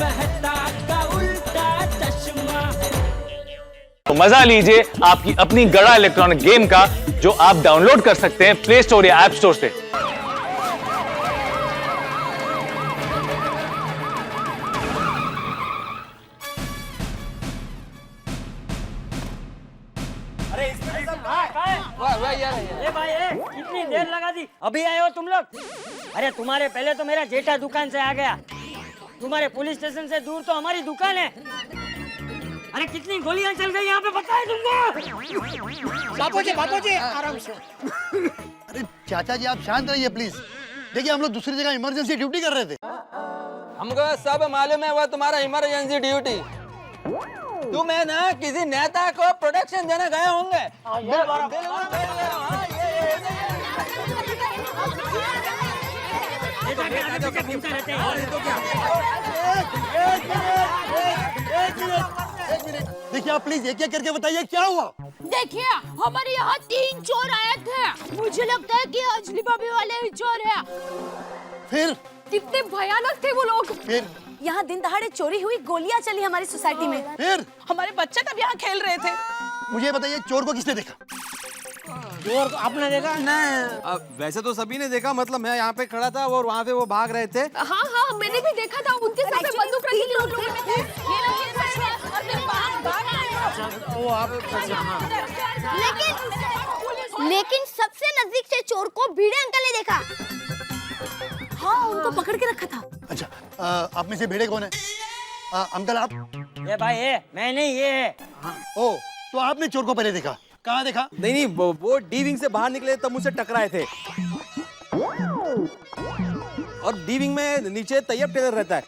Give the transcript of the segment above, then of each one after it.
मेहता का उल्टा चश्मा। तो मजा लीजिए आपकी अपनी गड़ा इलेक्ट्रॉनिक गेम का, जो आप डाउनलोड कर सकते हैं प्ले स्टोर या ऐप स्टोर से। ए भाई कितनी देर लगा दी, अभी आए हो तुम लोग? अरे तुम्हारे पहले तो मेरा जेठा दुकान से आ गया, तुम्हारे पुलिस स्टेशन से दूर तो हमारी दुकान है। अरे कितनी गोलियां चल गई यहाँ पे, पता है तुमको? बापू जी आराम से। अरे चाचा जी आप शांत रहिए प्लीज। देखिए हम लोग दूसरी जगह इमरजेंसी ड्यूटी कर रहे थे। हमको सब मालूम है वो तुम्हारा इमरजेंसी ड्यूटी। तुम है ना किसी नेता को प्रोटेक्शन देने गए होंगे। देखिए आप प्लीज एक एक करके बताइए क्या हुआ। देखिए हमारे यहाँ 3 चोर आए थे, मुझे लगता है कि अंजलि भाभी वाले ही चोर है। फिर कितने भयानक थे वो लोग। फिर यहाँ दिन दहाड़े चोरी हुई, गोलियां चली हमारी सोसाइटी में। फिर हमारे बच्चे तब यहाँ खेल रहे थे। मुझे बताइए चोर को किसने देखा? चोर आपने देखा? नहीं वैसे तो सभी ने देखा, मतलब मैं यहाँ पे खड़ा था और वहाँ पे वो भाग रहे थे। हाँ हाँ मैंने भी देखा था, उनके सर पे बंदूक रखी थी, उन लोगों ने। ये लोग ये सच है, और मैं भाग रहे वो आप लेकिन सबसे नजदीक से चोर को भिड़े अंकल ने देखा। हाँ उनको पकड़ के रखा था। अच्छा आप में से भेड़े कौन है? अंकल आप? ये भाई है, मैं नहीं, ये है। ओ तो आपने चोर को पहले देखा? कहाँ देखा? नहीं वो डी विंग से बाहर निकले तब मुझसे टकराए थे। और डी विंग में नीचे तैयब टेलर रहता है,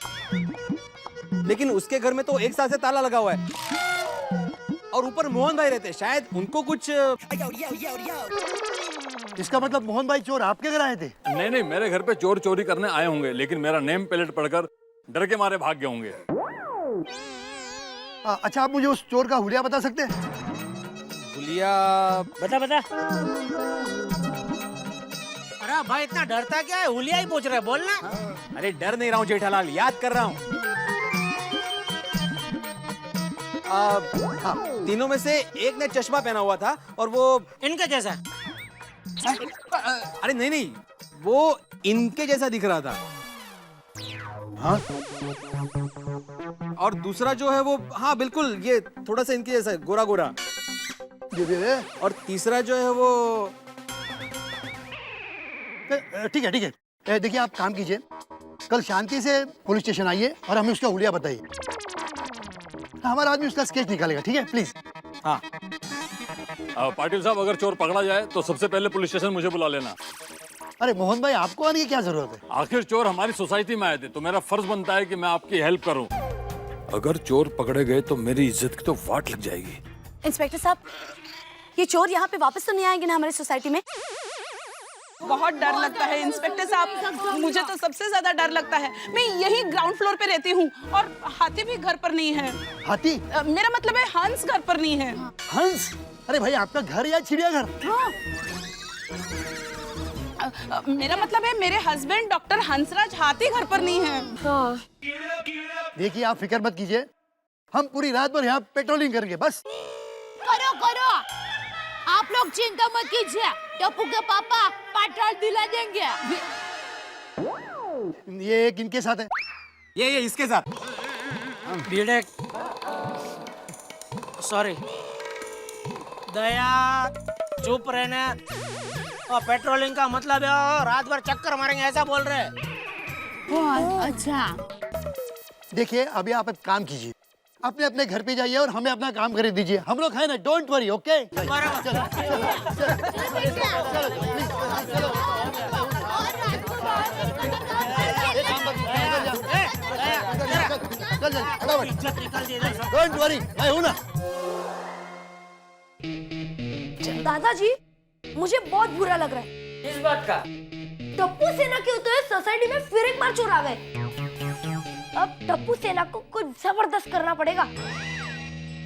लेकिन उसके घर में तो एक साल से ताला लगा हुआ है। और ऊपर मोहन भाई रहते, शायद उनको कुछ। इसका मतलब मोहन भाई चोर आपके घर आए थे? नहीं, मेरे घर पे चोर चोरी करने आए होंगे, लेकिन मेरा नेम प्लेट पढ़कर डर के मारे भाग गए होंगे। अच्छा आप मुझे उस चोर का हुलिया बता सकते हैं? हुलिया? बता। अरे भाई इतना डरता क्या है, हुलिया ही पूछ रहा है, बोलना। अरे डर नहीं रहा हूँ जेठालाल, याद कर रहा हूँ। तीनों में से एक ने चश्मा पहना हुआ था और वो इनका जैसा? अरे नहीं वो इनके जैसा दिख रहा था। हाँ? और दूसरा जो है वो, हाँ बिल्कुल ये थोड़ा सा इनके जैसा है, गोरा गोरा। और तीसरा जो है वो। ठीक है देखिए आप काम कीजिए, कल शांति से पुलिस स्टेशन आइए और हमें उसका हुलिया बताइए। हमारा आदमी उसका स्केच निकालेगा, ठीक है प्लीज। हाँ पाटिल साहब, अगर चोर पकड़ा जाए तो सबसे पहले पुलिस स्टेशन मुझे बुला लेना। अरे मोहन भाई आपको आने की क्या जरूरत है? आखिर चोर हमारी सोसाइटी में आए थे, तो मेरा फर्ज बनता है कि मैं आपकी हेल्प करूं। अगर चोर पकड़े गए तो मेरी इज्जत की तो वाट लग जाएगी। इंस्पेक्टर साहब, ये चोर यहाँ पे वापस तो नहीं आएंगे ना हमारी सोसाइटी में? बहुत डर लगता है इंस्पेक्टर साहब, मुझे तो सबसे ज्यादा डर लगता है। मैं यही ग्राउंड फ्लोर पे रहती हूँ और हाथी भी घर पर नहीं है। हाथी? मेरा मतलब है हंस घर पर नहीं है। हंस? अरे भाई आपका घर या चिड़ियाघर? हाँ। मेरा मतलब है मेरे हस्बैंड डॉक्टर हंसराज हाथी घर पर नहीं है। हाँ। देखिए आप फिक्र मत कीजिए, हम पूरी रात भर यहाँ पेट्रोलिंग करेंगे बस। करो आप लोग चिंता मत कीजिए, टप्पू के पापा पेट्रोल दिला देंगे। ये एक इनके साथ है, ये इसके साथ। भिड़े सॉरी दया, चुप रहना। और पेट्रोलिंग का मतलब है रात भर चक्कर मारेंगे, ऐसा बोल रहे हैं। अच्छा देखिए अभी आप एक काम कीजिए, अपने अपने घर पे जाइए और हमें अपना काम करे दीजिए। हम लोग हैं ना, don't worry, okay? Don't worry, मैं हूं ना। दादाजी मुझे बहुत बुरा लग रहा है। इस बात का? टप्पू सेना के होते हुए सोसाइटी में फिर एक बार चोर आ गए। अब टप्पू सेना को कुछ जबरदस्त करना पड़ेगा।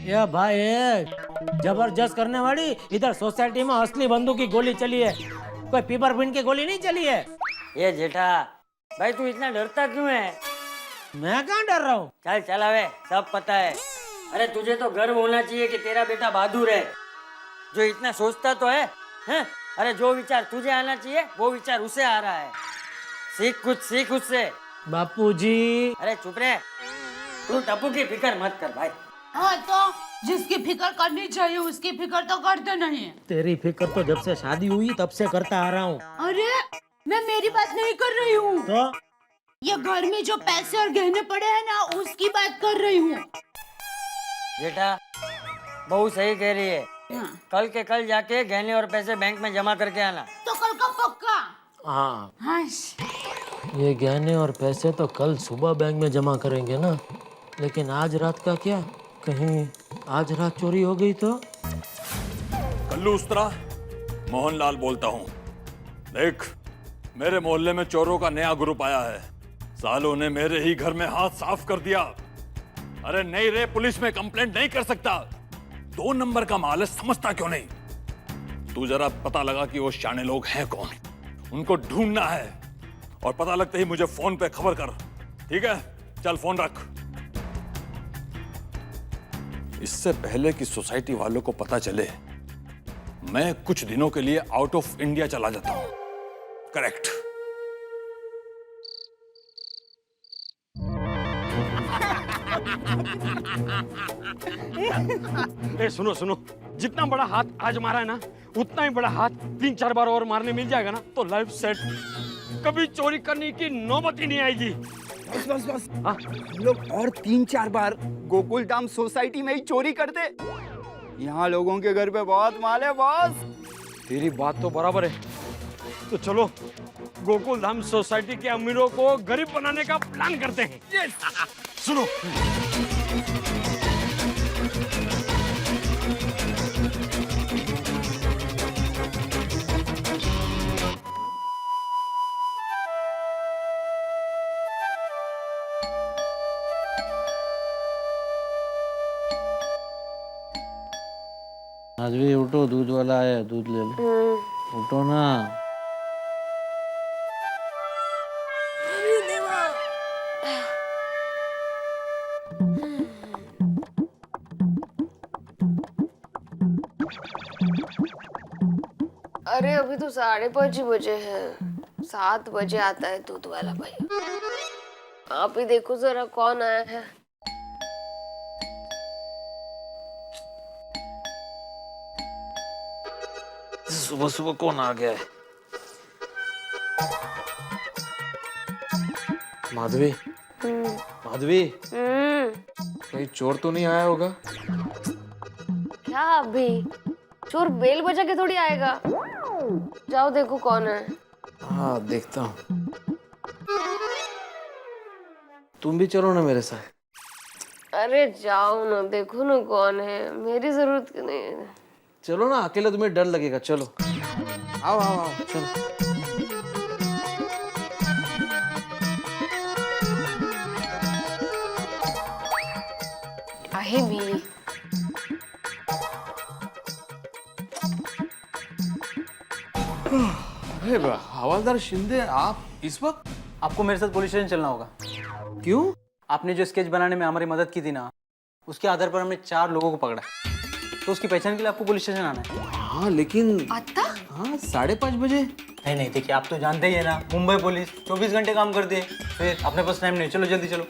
ये भाई जबरदस्त करने वाली, इधर सोसाइटी में असली बंदूक की गोली चली है, कोई पेपर पिन की गोली नहीं चली है। ये जेठा भाई तू इतना डरता क्यों है? मैं कहाँ डर रहा हूँ? चल चल अबे, सब पता है। अरे तुझे तो गर्व होना चाहिए कि तेरा बेटा बहादुर है, जो इतना सोचता तो है, हैं? अरे जो विचार तुझे आना चाहिए वो विचार उसे आ रहा है। सीख कुछ, सीख उससे। बापूजी। अरे चुप रहे, तू टप्पू की फिक्र मत कर भाई। हाँ तो जिसकी फिक्र करनी चाहिए उसकी फिक्र तो करते नहीं। तेरी फिक्र तो जब से शादी हुई तब से करता आ रहा हूँ। अरे मैं मेरी बात नहीं कर रही हूँ, तो ये घर में जो पैसे और गहने पड़े हैं ना उसकी बात कर रही हूँ। बेटा बहू सही कह रही है, कल के कल जाके गहने और पैसे बैंक में जमा करके आना। तो कल का पक्का? हाँ, हाँ। ये गहने और पैसे तो कल सुबह बैंक में जमा करेंगे ना, लेकिन आज रात का क्या? कहीं आज रात चोरी हो गई तो? कल्लू उस्तरा, मोहनलाल बोलता हूँ। देख, मेरे मोहल्ले में चोरों का नया ग्रुप आया है। सालों ने मेरे ही घर में हाथ साफ कर दिया। अरे नहीं रे, पुलिस में कंप्लेंट नहीं कर सकता। 2 नंबर का माल है, समझता क्यों नहीं? तू जरा पता लगा कि वो शाने लोग हैं कौन, उनको ढूंढना है, और पता लगते ही मुझे फोन पे खबर कर, ठीक है? चल फोन रख। इससे पहले कि सोसाइटी वालों को पता चले, मैं कुछ दिनों के लिए आउट ऑफ इंडिया चला जाता हूं। करेक्ट। ए सुनो सुनो, जितना बड़ा हाथ आज मारा है ना, उतना ही बड़ा हाथ 3-4 बार और मारने मिल जाएगा ना तो लाइफ सेट। कभी चोरी करने की नौबत ही नहीं आएगी। बस बस बस, हम लोग और 3-4 बार गोकुल धाम सोसाइटी में ही चोरी करते। यहाँ लोगों के घर पे बहुत माल है बॉस। तेरी बात तो बराबर है, तो चलो गोकुल धाम सोसाइटी के अमीरों को गरीब बनाने का प्लान करते हैं। सुनो, आज भी उठो, दूध वाला आया, दूध ले लो। उठो ना। अरे अभी तो 5:30 बजे हैं, 7 बजे आता है दूध वाला भाई। आप ही देखो जरा कौन आया है। सुबह सुबह कौन आ गया है? माधवी, माधवी, कहीं चोर तो नहीं आया होगा? क्या अभी चोर बेल बजा के थोड़ी आएगा। जाओ देखो कौन है। हाँ देखता हूँ। तुम भी चलो ना मेरे साथ। अरे जाओ ना, देखो ना कौन है, मेरी जरूरत क्यों नहीं है। चलो ना, अकेले तुम्हें डर लगेगा। चलो आओ आओ आओ, चलो। आहे भी। हवलदार शिंदे, आप इस वक्त? आपको मेरे साथ पुलिस स्टेशन चलना होगा। क्यों? आपने जो स्केच बनाने में हमारी मदद की थी ना, उसके आधार पर हमने 4 लोगों को पकड़ा, तो उसकी पहचान के लिए आपको पुलिस स्टेशन आना है। हाँ लेकिन आता? हाँ 5:30 बजे। नहीं नहीं, देखिए आप तो जानते ही है ना, मुंबई पुलिस 24 घंटे काम करती है, फिर अपने पास टाइम नहीं। चलो जल्दी चलो।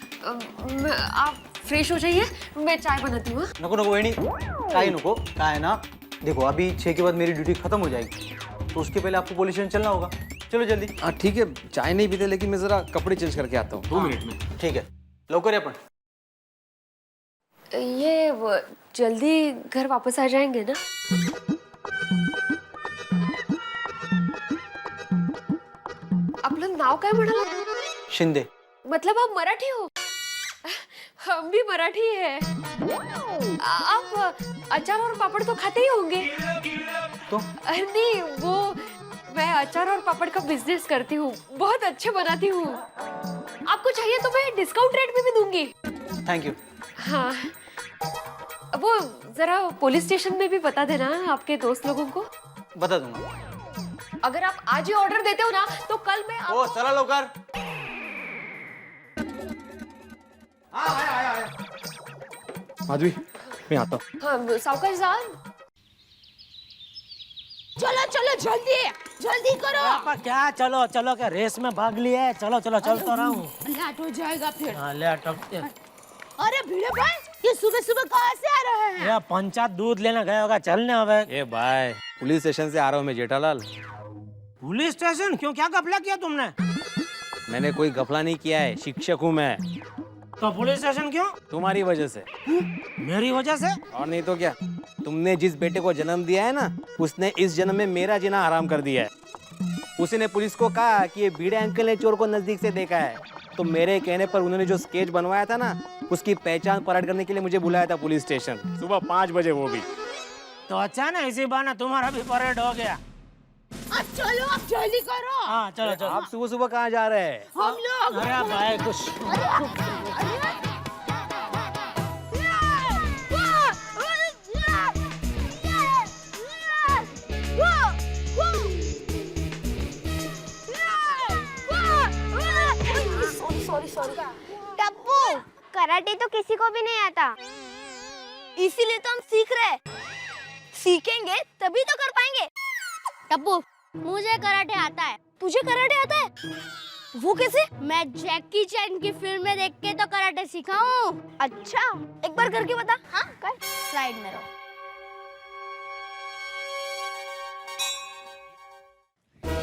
आप फ्रेश हो जाइए, मैं चाय बनाती हूँ। नको नको वेणी, चाय नको, क्या है ना, देखो अभी 6 के बाद मेरी ड्यूटी खत्म हो जाएगी, तो उसके पहले आपको पुलिस स्टेशन चलना होगा। चलो जल्दी। हाँ ठीक है, चाय नहीं पीते, लेकिन मैं जरा कपड़े चेंज करके आता हूँ। 2 मिनट में। ठीक है, लवकर अपन। ये जल्दी घर वापस आ जाएंगे ना? आपलं नाव काय म्हणाला? शिंदे। मतलब आप मराठी हो? हम भी मराठी है। आप अचार और पापड़ तो खाते ही होंगे। तो नहीं, वो मैं अचार और पापड़ का बिजनेस करती हूँ, बहुत अच्छे बनाती हूँ। आपको चाहिए तो मैं डिस्काउंट रेट में भी दूंगी। Thank you. हाँ, वो जरा पुलिस स्टेशन में भी बता देना आपके दोस्त लोगों को। बता दूंगा। अगर आप आज ही ऑर्डर देते हो ना, तो कल मैं ओ चला लवकर। माधवी मैं आता हूँ। हाँ सावकाश साहब। चलो चलो जल्दी जल्दी करो। पापा क्या चलो चलो क्या रेस में भाग लिया है? चलो चलो चल तो रहा हूँ। लेट हो जाएगा फिर। हाँ ले टपके। अरे भिड़े भाई ये सुबह सुबह कहाँ से आ रहे हैं? ये पंचायत दूध लेना गया होगा, चलने अब। ए भाई, पुलिस स्टेशन से आ रहा हूँ मैं जेठालाल। पुलिस स्टेशन क्यों? क्या घपला किया तुमने? मैंने कोई घपला नहीं किया है, शिक्षक हूँ मैं। तो पुलिस स्टेशन क्यों? तुम्हारी वजह से। मेरी वजह से? और नहीं तो क्या। तुमने जिस बेटे को जन्म दिया है ना, उसने इस जन्म में मेरा जीना हराम कर दिया है। उसी ने पुलिस को कहा कि ये भिड़े अंकल ने चोर को नजदीक से देखा है, तो मेरे कहने पर उन्होंने जो स्केच बनवाया था ना, उसकी पहचान परेड करने के लिए मुझे बुलाया था पुलिस स्टेशन, सुबह 5 बजे वो भी। तो अच्छा ना, इसी बहाने तुम्हारा भी परेड हो गया। अब चलो अब जल्दी करो। हाँ चलो चलो। आप सुबह सुबह कहाँ जा रहे हैं? हम लोग अरे भाई कुछ सॉरी सॉरी। टप्पू, कराटे तो किसी को भी नहीं आता, इसीलिए तो हम सीख रहे। सीखेंगे तभी तो कर पाएंगे। टप्पू, मुझे कराटे आता है। तुझे कराटे आता है? वो कैसे? मैं जैकी चैन की फिल्म में देख के तो कराटे सीखा हूँ। अच्छा, एक बार करके बता। हाँ कर। साइड में रहो।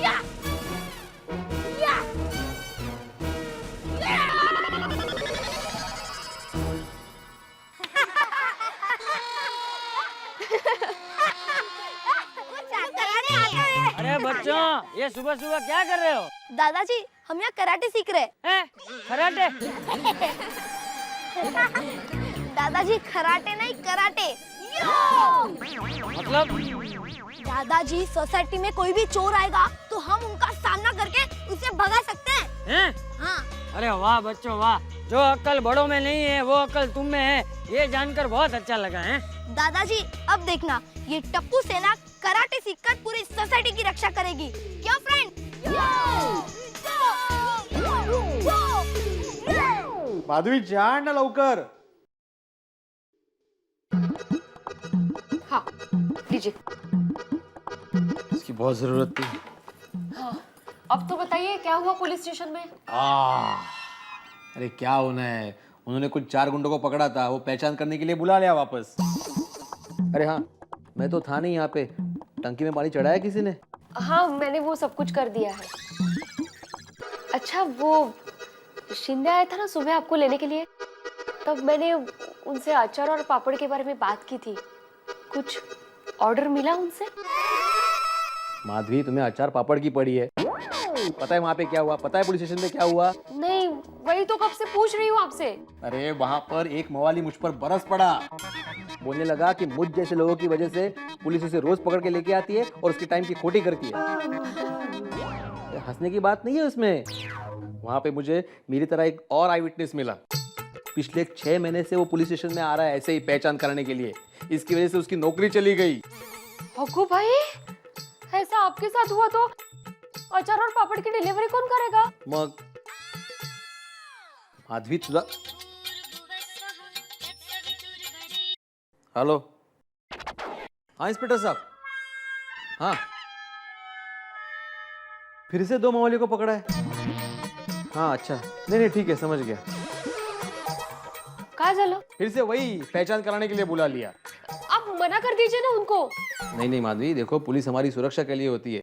या! या! अरे बच्चों, ये सुबह सुबह क्या कर रहे हो? दादाजी, हम यहाँ कराटे सीख रहे हैं। कराटे? दादाजी खराटे नहीं कराटे। मतलब? दादाजी, सोसाइटी में कोई भी चोर आएगा तो हम उनका सामना करके उसे भगा सकते हैं। हाँ। अरे वाह बच्चों वाह, जो अक्ल बड़ों में नहीं है वो अक्ल तुम में है, ये जानकर बहुत अच्छा लगा है। दादाजी, अब देखना, ये टप्पू सेना कराटे सीखकर पूरी सोसाइटी की रक्षा करेगी। क्या फ्रेंड? माधवी जान ना लवकर। हाँ लीजिए। इसकी बहुत जरूरत थी। हाँ, अब तो बताइए क्या हुआ पुलिस स्टेशन में? अरे क्या होना है, उन्होंने कुछ 4 गुंडों को पकड़ा था, वो पहचान करने के लिए बुला लिया वापस। अरे हाँ, मैं तो था नहीं यहाँ पे। टंकी में पानी चढ़ाया किसी ने? हाँ मैंने वो सब कुछ कर दिया है। अच्छा वो शिंदे आया था ना सुबह आपको लेने के लिए, तब मैंने उनसे अचार और पापड़ के बारे में बात की थी। कुछ ऑर्डर मिला उनसे? माधवी, तुम्हें अचार पापड़ की पड़ी है। पता है वहाँ पे क्या हुआ? पता है पुलिस स्टेशन में क्या हुआ? नहीं, वही तो कब से पूछ रही हूँ आपसे। अरे वहाँ पर एक मवाली मुझ पर बरस पड़ा। बोलने लगा कि मुझ जैसे लोगों की वजह से पुलिस उसे रोज पकड़ के लेके आती है और उसके टाइम की खोटी करती है। हंसने की बात नहीं है उसमें। वहाँ पे मुझे मेरी तरह एक और आई विटनेस मिला। पिछले 6 महीने से वो पुलिस स्टेशन में आ रहा है ऐसे ही पहचान कराने के लिए। इसकी वजह से उसकी नौकरी चली गई। हक्कू भाई, ऐसा आपके साथ हुआ तो अचार और पापड़ की डिलीवरी कौन करेगा? मग माधवी तुझा। हेलो, हाँ इंस्पेक्टर साहब। हाँ, फिर से 2 मवाली को पकड़ा है। हाँ अच्छा, नहीं ठीक है, समझ गया। क्या चलो? फिर से वही पहचान कराने के लिए बुला लिया। आप मना कर दीजिए ना उनको। नहीं माधवी, देखो पुलिस हमारी सुरक्षा के लिए होती है,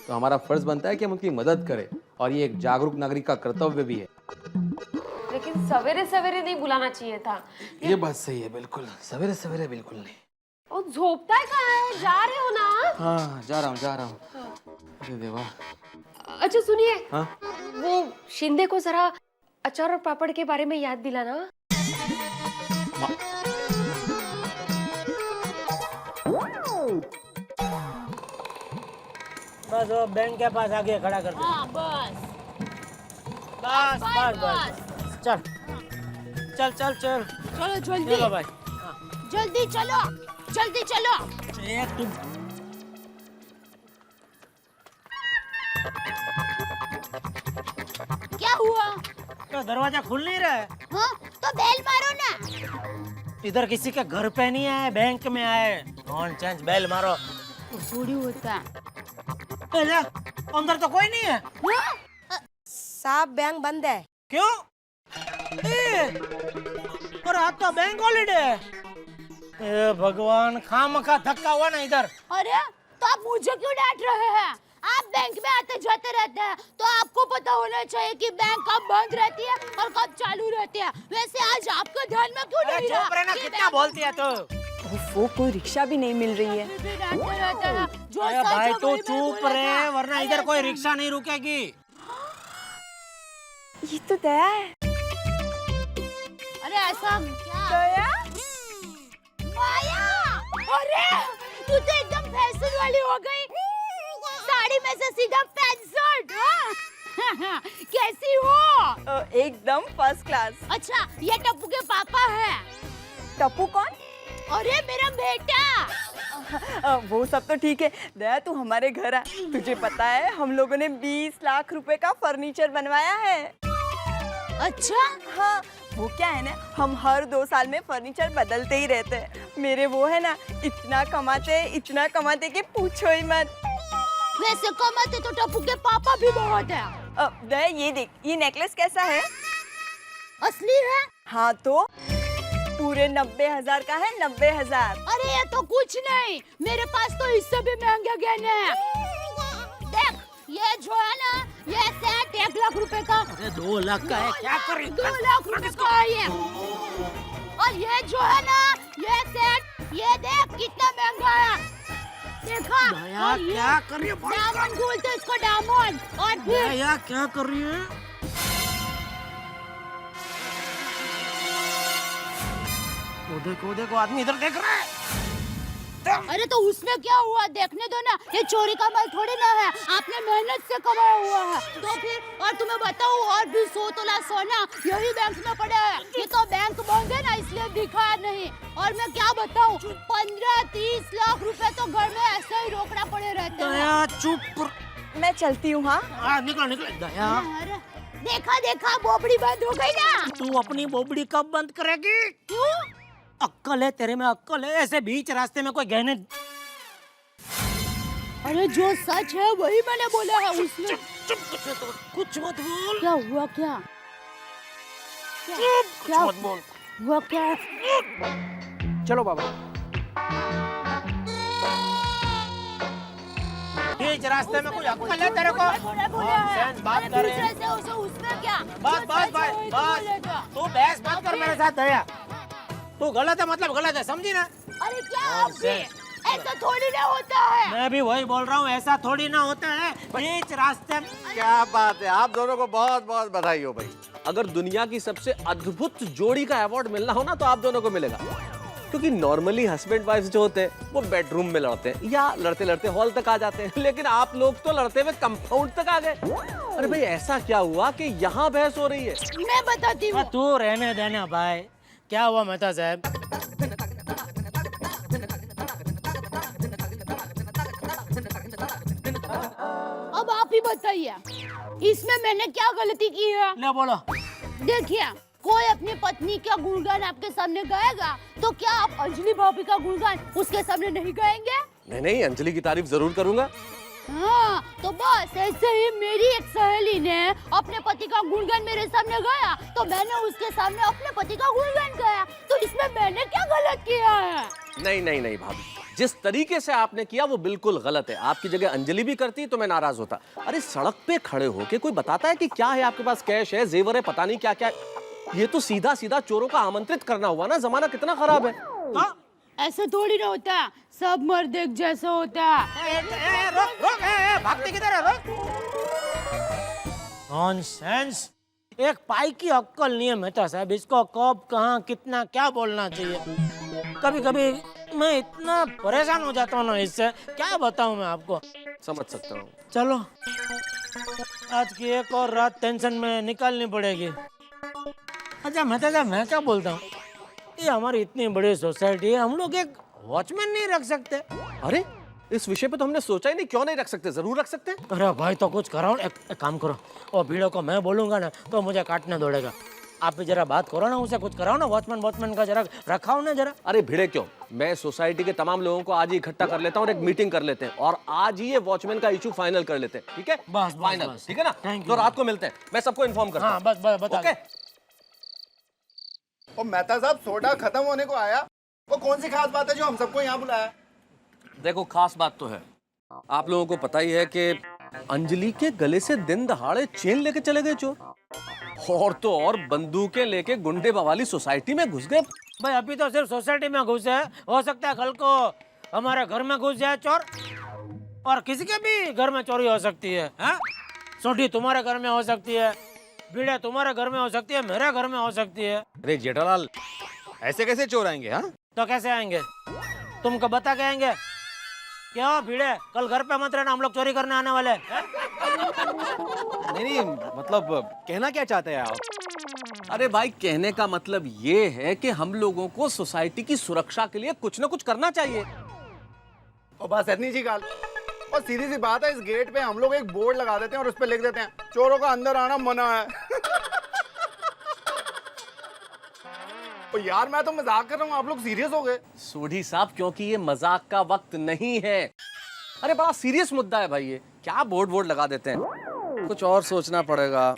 तो हमारा फर्ज बनता है कि हम उनकी मदद करें, और ये एक जागरूक नागरिक का कर्तव्य भी है। लेकिन सवेरे सवेरे नहीं बुलाना चाहिए था। ये बात सही है, बिल्कुल सवेरे सवेरे बिल्कुल नहीं। और झोपता है कहाँ है? जा रहे हो ना? हाँ जा रहा हूँ। अरे देवा। अच्छा सुनिए, हाँ? वो शिंदे को जरा अचार और पापड़ के बारे में याद दिलाना। बस वो बैंक के पास आगे खड़ा कर दो। हाँ बस बस चल चल चल चल चलो जल्दी। चलो भाई, जल्दी चलो जल्दी चलो। एक तुम क्या हुआ? तो दरवाजा खुल नहीं रहा है। हाँ, तो बेल मारो ना। इधर किसी के घर पे नहीं आए, बैंक में आए। नॉन चेंज, बेल मारो। थोड़ी होता है। ए, जा, अंदर तो कोई नहीं है। साहब बैंक बंद है। क्यों? और आज तो बैंक हॉलीडे है। ए भगवान, खामखा धक्का हुआ ना इधर। अरे तो आप मुझे क्यों डांट रहे हैं? आप बैंक में आते जाते रहते हैं तो आपको पता होना चाहिए कि बैंक कब बंद रहती है और कब चालू रहती है। वैसे आज आपको ध्यान में क्यों नहीं रहा? चुप रहना, कितना बोलती है तू? वो कोई रिक्शा भी नहीं मिल रही है। अरे भाई तू चुप रहे, वरना इधर कोई रिक्शा नहीं रुकेगी। ये तो दया है। अरे ऐसा क्या? दया? माया! अरे तू तो एकदम फैशन वाली हो गई। साड़ी में से सीधा पैंट शर्ट। हाँ? कैसी हो? एकदम फर्स्ट क्लास। अच्छा, ये टप्पू के पापा है। टप्पू कौन? अरे मेरा बेटा। वो सब तो ठीक है, दया तू हमारे घर आ। तुझे पता है हम लोगों ने 20 लाख रुपए का फर्नीचर बनवाया है। अच्छा? हाँ, वो क्या है ना, हम हर 2 साल में फर्नीचर बदलते ही रहते हैं। मेरे वो है ना, इतना कमाते कि पूछो ही मत। वैसे कमाते तो टप्पू के पापा भी बहुत है। दया ये देख, ये नेकलेस कैसा है? असली है? हाँ तो पूरे 90,000 का है, 90,000। अरे ये तो कुछ नहीं, मेरे पास तो इससे भी महंगे गहने हैं। देख, ये जो है ना, ये सेट 1 लाख रुपए का। अरे 2 लाख का है, क्या कर रही? 2 लाख रुपए का है ये। और ये जो है ना, ये सेट, ये देख कितना महंगा है। देखा? दया क्या कर रही है? डायमंड बोलते हैं इसको, डायमंड। और फिर दया क्या कर रही है? वो देखो आदमी इधर देख रहा है। अरे तो उसमें क्या हुआ, देखने दो ना। ये चोरी का माल थोड़ी ना है, आपने मेहनत से कमाया हुआ है। तो फिर और तुम्हें बताऊं, और भी 100 तोला सोना यही बैंक में पड़ा है। ये तो बैंक बंद है ना, इसलिए दिखा नहीं। और मैं क्या बताऊं, 15-30 लाख रुपए तो घर में ऐसे ही रोकड़ा पड़े रहते हैं। दया चुप। मैं चलती हूँ। हाँ निकलो दया। अरे देखा बोबड़ी बंद हो गई ना। तू अपनी बोबड़ी कब बंद करेगी? क्यों? अक्कल है तेरे में, अक्कल है? ऐसे बीच रास्ते में कोई गहने। अरे जो सच है वही मैंने बोला है। उसमें कुछ मत बोल। क्या हुआ? क्या मत बोल। हुआ क्या? चलो बाबा। बीच रास्ते में कोई अक्कल है तेरे को? बात कर रहे हैं। उसमें क्या? बस तू बहस मत कर मेरे साथ दया। तू गलत है मतलब गलत है, समझी ना? अरे क्या आप भी? ऐसा थोड़ी ना होता है। मैं भी वही बोल रहा हूँ, ऐसा थोड़ी ना होता है। बीच रास्ते में। क्या बात है, आप दोनों को बहुत बहुत बधाई हो भाई। अगर दुनिया की सबसे अद्भुत जोड़ी का अवार्ड मिलना हो ना तो आप दोनों को मिलेगा। क्योंकि नॉर्मली हस्बैंड वाइफ जो होते हैं वो बेडरूम में लड़ते हैं या लड़ते लड़ते हॉल तक आ जाते हैं, लेकिन आप लोग तो लड़ते हुए कंपाउंड तक आ गए। अरे भाई ऐसा क्या हुआ कि यहाँ बहस हो रही है? मैं बताती हूँ। तू रहने देना भाई। क्या हुआ मेहता साहब? अब आप ही बताइए, इसमें मैंने क्या गलती की है? ले बोलो। देखिए, कोई अपनी पत्नी का गुणगान आपके सामने गाएगा तो क्या आप अंजलि भाभी का गुणगान उसके सामने नहीं गाएंगे? नहीं, अंजलि की तारीफ जरूर करूंगा। हाँ, तो बस ऐसे ही मेरी एक सहेली ने अपने पति का गुणगान मेरे सामने गाया तो मैंने उसके सामने अपने पति का गुणगान गाया। तो इसमें मैंने क्या गलत किया है? नहीं भाभी, जिस तरीके से आपने किया वो बिल्कुल गलत है। आपकी जगह अंजलि भी करती तो मैं नाराज होता। अरे सड़क पे खड़े होके कोई बताता है कि क्या है आपके पास, कैश है, जेवर है, पता नहीं क्या क्या है। ये तो सीधा सीधा चोरों का आमंत्रित करना हुआ ना। जमाना कितना खराब है। हाँ? ऐसे थोड़ी ना होता, सब मर्द एक जैसा होता। भागते किधर है? रोक। नॉनसेंस। एक पाई की अक्कल नहीं है मेहता साहब। इसको कब, कहाँ, कितना, क्या बोलना चाहिए। कभी कभी मैं इतना परेशान हो जाता हूँ ना इससे, क्या बताऊँ मैं आपको। समझ सकता हूँ। चलो आज की एक और रात टेंशन में निकालनी पड़ेगी। अच्छा मेहता साहब, मैं क्या बोलता हूँ, ये हमारी इतनी बड़ी सोसाइटी है, हम लोग एक वॉचमैन नहीं रख सकते? अरे इस विषय पे तो हमने सोचा ही नहीं। क्यों नहीं रख सकते, जरूर रख सकते हैं। अरे भाई तो कुछ करो, एक काम करो, और भीड़ों को मैं बोलूंगा ना तो मुझे काटने दौड़ेगा। आप भी जरा बात करो ना, उसे कुछ कराओ ना, वॉचमैन का जरा रखाओ ना जरा। अरे भिड़े क्यों, मैं सोसाइटी के तमाम लोगों को आज ही इकट्ठा कर लेता हूँ और एक मीटिंग कर लेते हैं और आज ही ये वॉचमैन का इशू फाइनल कर लेते हैं, ठीक है? बस फाइनल, ठीक है ना? Thank you. तो रात को मिलते हैं, मैं सबको इन्फॉर्म करता हूँ। हाँ बस बता। ओके? और मेहता साहब सोडा खत्म होने को आया, वो कौन सी खास बात है जो हम सबको यहाँ बुलाया? देखो खास बात तो है, आप लोगों को पता ही है कि अंजलि के गले से दिन दहाड़े चेन लेके चले गए चोर, और तो और बंदूकें लेके गुंडे बवाली सोसाइटी में घुस गए। भाई अभी तो सिर्फ सोसाइटी में घुसे है, हो सकता है कल को हमारे घर में घुस जाए चोर, और किसी के भी घर में चोरी हो सकती है। सोटी तुम्हारे घर में हो सकती है, भीड़े तुम्हारे घर में हो सकती है, मेरे घर में हो सकती है। अरे जेठालाल, ऐसे कैसे चोर आएंगे? हाँ, तो कैसे आएंगे? तुमको बता के आएंगे क्या? भीड़े कल घर पे मत रहना, हम लोग चोरी करने आने वाले हैं। नहीं, मतलब कहना क्या चाहते हैं आप? अरे भाई कहने का मतलब ये है कि हम लोगों को सोसाइटी की सुरक्षा के लिए कुछ ना कुछ करना चाहिए। और बस इतनी सी गाल। और सीधी सी बात है, इस गेट पे हम लोग एक बोर्ड लगा देते हैं और उस पे लिख देते हैं चोरों का अंदर आना मना है। और यार मैं तो मजाक कर रहा हूँ, आप लोग सीरियस हो गए। सोढ़ी साहब, क्योंकि ये मजाक का वक्त नहीं है। अरे बड़ा सीरियस मुद्दा है भाई, ये क्या बोर्ड लगा देते हैं? कुछ और सोचना पड़ेगा।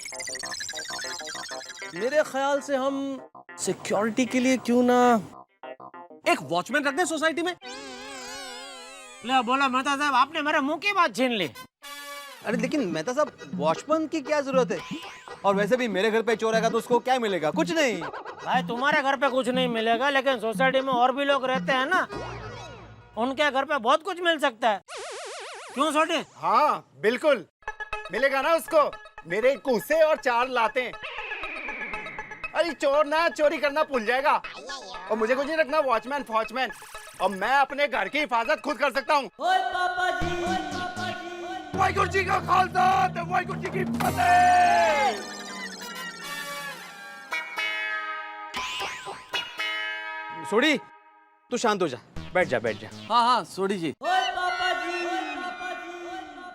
मेरे ख्याल से हम सिक्योरिटी के लिए क्यों ना एक वॉचमैन रख दें सोसाइटी में। ले बोला मेहता साहब, आपने मेरे मुंह की बात छीन ली। अरे लेकिन मेहता साहब, वॉचमैन की क्या जरूरत है? और वैसे भी मेरे घर पे चोर आएगा तो उसको क्या मिलेगा? कुछ नहीं। भाई तुम्हारे घर पे कुछ नहीं मिलेगा, लेकिन सोसाइटी में और भी लोग रहते हैं ना, उनके घर पे बहुत कुछ मिल सकता है। क्यों छोटे? हाँ बिल्कुल मिलेगा ना उसको। मेरे कुसे और 4 लाते। अरे चोर ना चोरी करना भूल जाएगा। और मुझे कुछ नहीं रखना वॉचमैन फॉचमैन, और मैं अपने घर की हिफाजत खुद कर सकता हूँ। वाहिगुरु जी का खालसा, वाहिगुरु जी की फतेह। सोड़ी, तू शांत हो जा, बैठ जा। हाँ सोढ़ी जी।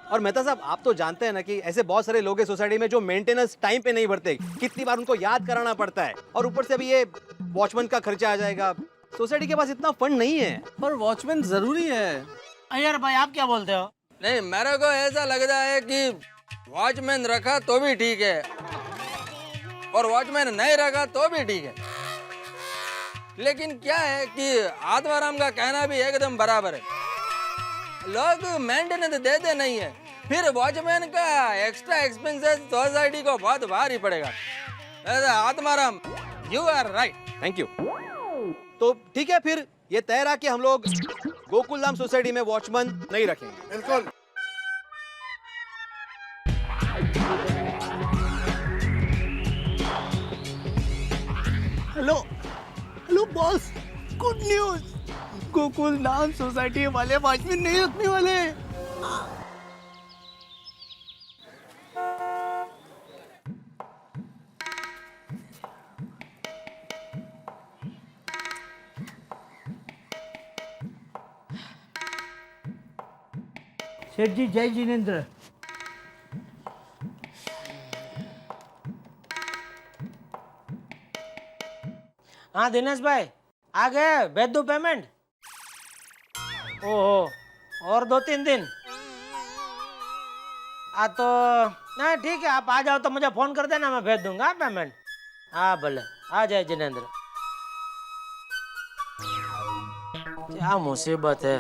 और मेहता साहब, आप तो जानते हैं ना कि ऐसे बहुत सारे लोग हैं सोसाइटी में जो मेंटेनेंस टाइम पे नहीं भरते। कितनी बार उनको याद कराना पड़ता है, और ऊपर से अभी ये वॉचमैन का खर्चा आ जाएगा। सोसाइटी के पास इतना फंड नहीं है। पर वॉचमैन जरूरी है। यार भाई आप क्या बोलते हो? नहीं, मेरे को ऐसा लग रहा है कि वॉचमैन रखा तो भी ठीक है और वॉचमैन नहीं रखा तो भी ठीक है, लेकिन क्या है कि आत्माराम का कहना भी एकदम बराबर है। लोग मेंटेनेंस देते नहीं है, फिर वॉचमैन का एक्स्ट्रा एक्सपेंसेस सोसाइटी को बहुत भारी पड़ेगा। Atmaram, you are right. Thank you. तो ठीक है, फिर ये तय रहा कि हम लोग गोकुल धाम सोसाइटी में वॉचमैन नहीं रखेंगे। बिल्कुल। Hello boss, good news. Gokul Dham society वाले वॉचमैन नहीं रखने वाले। सेठ जी जय जिनेंद्र। हाँ दिनेश भाई आ गए, भेज दो पेमेंट। ओहो, और 2-3 दिन? तो नहीं ठीक है, आप आ जाओ तो मुझे फोन कर देना, मैं भेज दूंगा पेमेंट। हाँ भले, आ जाए जिनेंद्र। क्या मुसीबत है,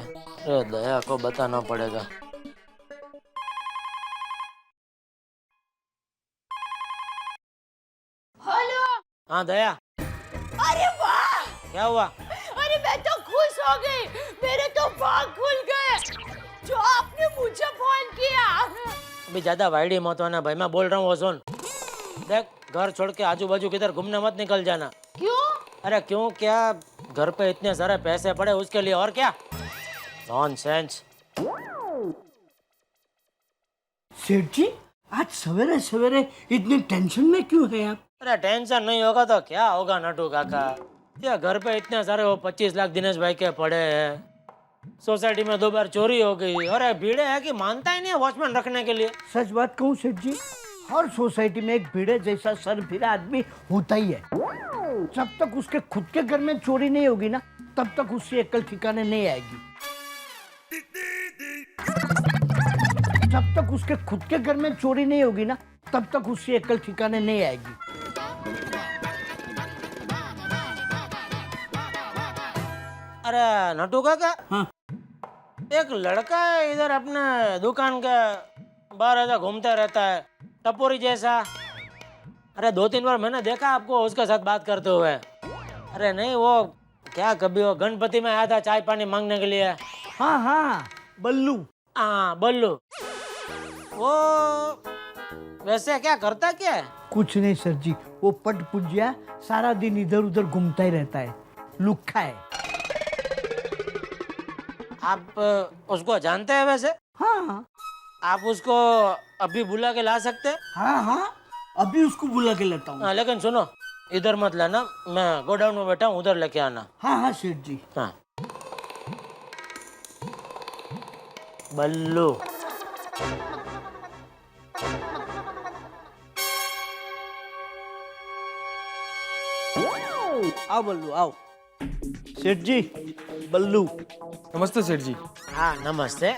दया को बताना पड़ेगा। हेलो। हाँ दया। अरे वाह, क्या हुआ? अरे मैं तो खुश हो गई, मेरे तो भाग खुल गए जो आपने मुझे फोन किया। अभी ज्यादा वाइडी मत होना भाई, मैं बोल रहा हूँ वो सुन। देख, घर छोड़ के आजू बाजू किधर घूमने मत निकल जाना। क्यों? अरे क्यों क्या, घर पे इतने सारे पैसे पड़े उसके लिए, और क्या नॉनसेंस। सेठ जी, आज सवेरे सवेरे इतनी टेंशन में क्यों है आप? अरे टेंशन नहीं होगा तो क्या होगा नटू काका, ये घर पे इतने सारे वो 25 लाख दिनेश भाई के पड़े हैं। सोसाइटी में 2 बार चोरी हो गई, और भीड़े है कि मानता ही नहीं है वॉचमैन रखने के लिए। सच बात कहूँ सेठ जी, हर सोसाइटी में एक भिड़े जैसा सर फिरा आदमी होता ही है। जब तक उसके खुद के घर में चोरी नहीं होगी ना, तब तक उसकी अक्ल ठिकाने नहीं आएगी। जब तक उसके खुद के घर में चोरी नहीं होगी ना, तब तक उसकी अक्ल ठिकाने नहीं आएगी। अरे नटू काका, हाँ। एक लड़का है इधर अपने दुकान के बाहर ऐसा घूमता रहता है, टपोरी जैसा। अरे 2-3 बार मैंने देखा आपको उसके साथ बात करते हुए। अरे नहीं, वो क्या कभी वो गणपति में आया था चाय पानी मांगने के लिए। हाँ हाँ, बल्लू। हाँ बल्लू। वो वैसे क्या करता क्या है? कुछ नहीं सर जी, वो पट पुंजिया सारा दिन इधर उधर घूमता ही रहता है, लुक्खा है। आप उसको जानते हैं वैसे? हाँ। आप उसको अभी बुला के ला सकते हैं? हाँ हाँ, अभी उसको बुला के लेता हूँ। लेकिन सुनो, इधर मत लाना, मैं गोडाउन में बैठा हूँ, उधर लेके आना। हाँ हाँ सेठ जी। हाँ। बल्लू। आओ बल्लू आओ। सेठ जी, बल्लू। नमस्ते सेठ जी। हाँ नमस्ते।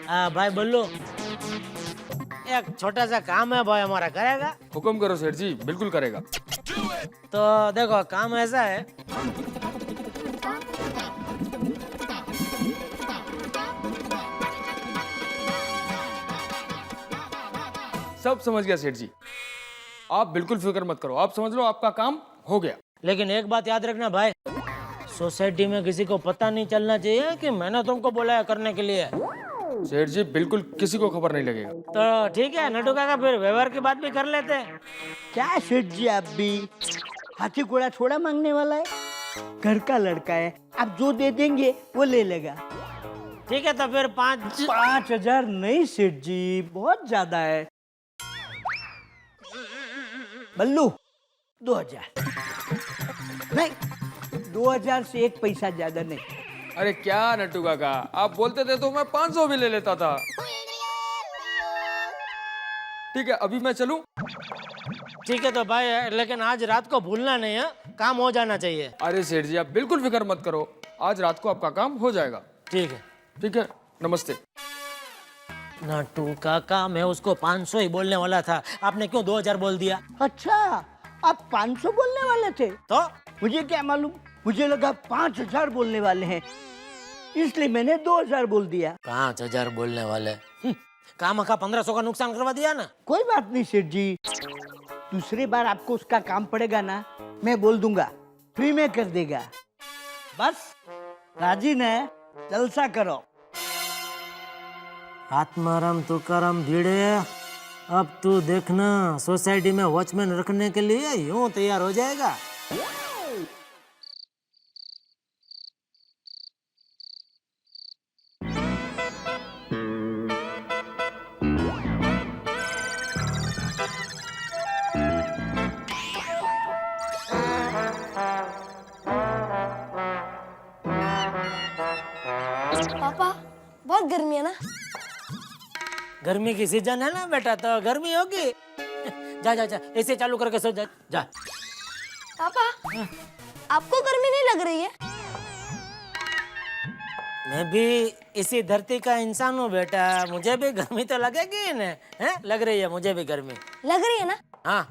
भाई बल्लू, एक छोटा सा काम है भाई, हमारा करेगा? हुक्म करो सेठ जी, बिल्कुल करेगा। तो देखो काम ऐसा है, सब समझ गया सेठ जी, आप बिल्कुल फिक्र मत करो, आप समझ लो आपका काम हो गया। लेकिन एक बात याद रखना भाई, सोसाइटी में किसी को पता नहीं चलना चाहिए कि मैंने तुमको बुलाया करने के लिए। सेठ जी बिल्कुल किसी को खबर नहीं लगेगा। तो ठीक है नटू काका, फिर व्यवहार की बात भी कर लेते हैं। क्या सेठ जी, आप भी हाथी घोड़ा छोड़ा मांगने वाला है? घर का लड़का है, आप जो दे देंगे वो ले लेगा। ठीक है तो फिर 5,000 नहीं सेठ जी, बहुत ज्यादा है। बल्लू 2,000 नहीं, 2,000 से 1 पैसा ज्यादा नहीं। अरे क्या नट्टू काका, आप बोलते थे तो मैं 500 भी ले लेता था। ठीक है अभी मैं चलूं? ठीक है तो भाई, लेकिन आज रात को भूलना नहीं है, काम हो जाना चाहिए। अरे सेठ जी आप बिल्कुल फिक्र मत करो, आज रात को आपका काम हो जाएगा। ठीक है। ठीक है, नमस्ते। नटू काका, मैं उसको 500 ही बोलने वाला था, आपने क्यों 2,000 बोल दिया? अच्छा, आप 500 बोलने वाले थे? तो मुझे क्या मालूम, मुझे लगा 5,000 बोलने वाले हैं, इसलिए मैंने 2,000 बोल दिया। 5,000 बोलने वाले, काम का 1,500 का नुकसान करवा दिया ना। कोई बात नहीं सेठ जी, दूसरी बार आपको उसका काम पड़ेगा ना, मैं बोल दूंगा, फ्री में कर देगा। बस राजी ने जलसा करो। आत्माराम तुकाराम भिड़े, अब तू देखना सोसाइटी में वॉचमैन रखने के लिए यूं तैयार हो जाएगा। पापा बहुत गर्मी है ना? गर्मी की सीजन है ना बेटा, तो गर्मी होगी। जा जा जा, एसी चालू करके सो जा। जा। पापा आपको गर्मी नहीं लग रही है? मैं भी इसी धरती का इंसान हूँ बेटा, मुझे भी गर्मी तो लगेगी ही ना। हैं? लग रही है मुझे भी गर्मी। लग रही है ना? हाँ।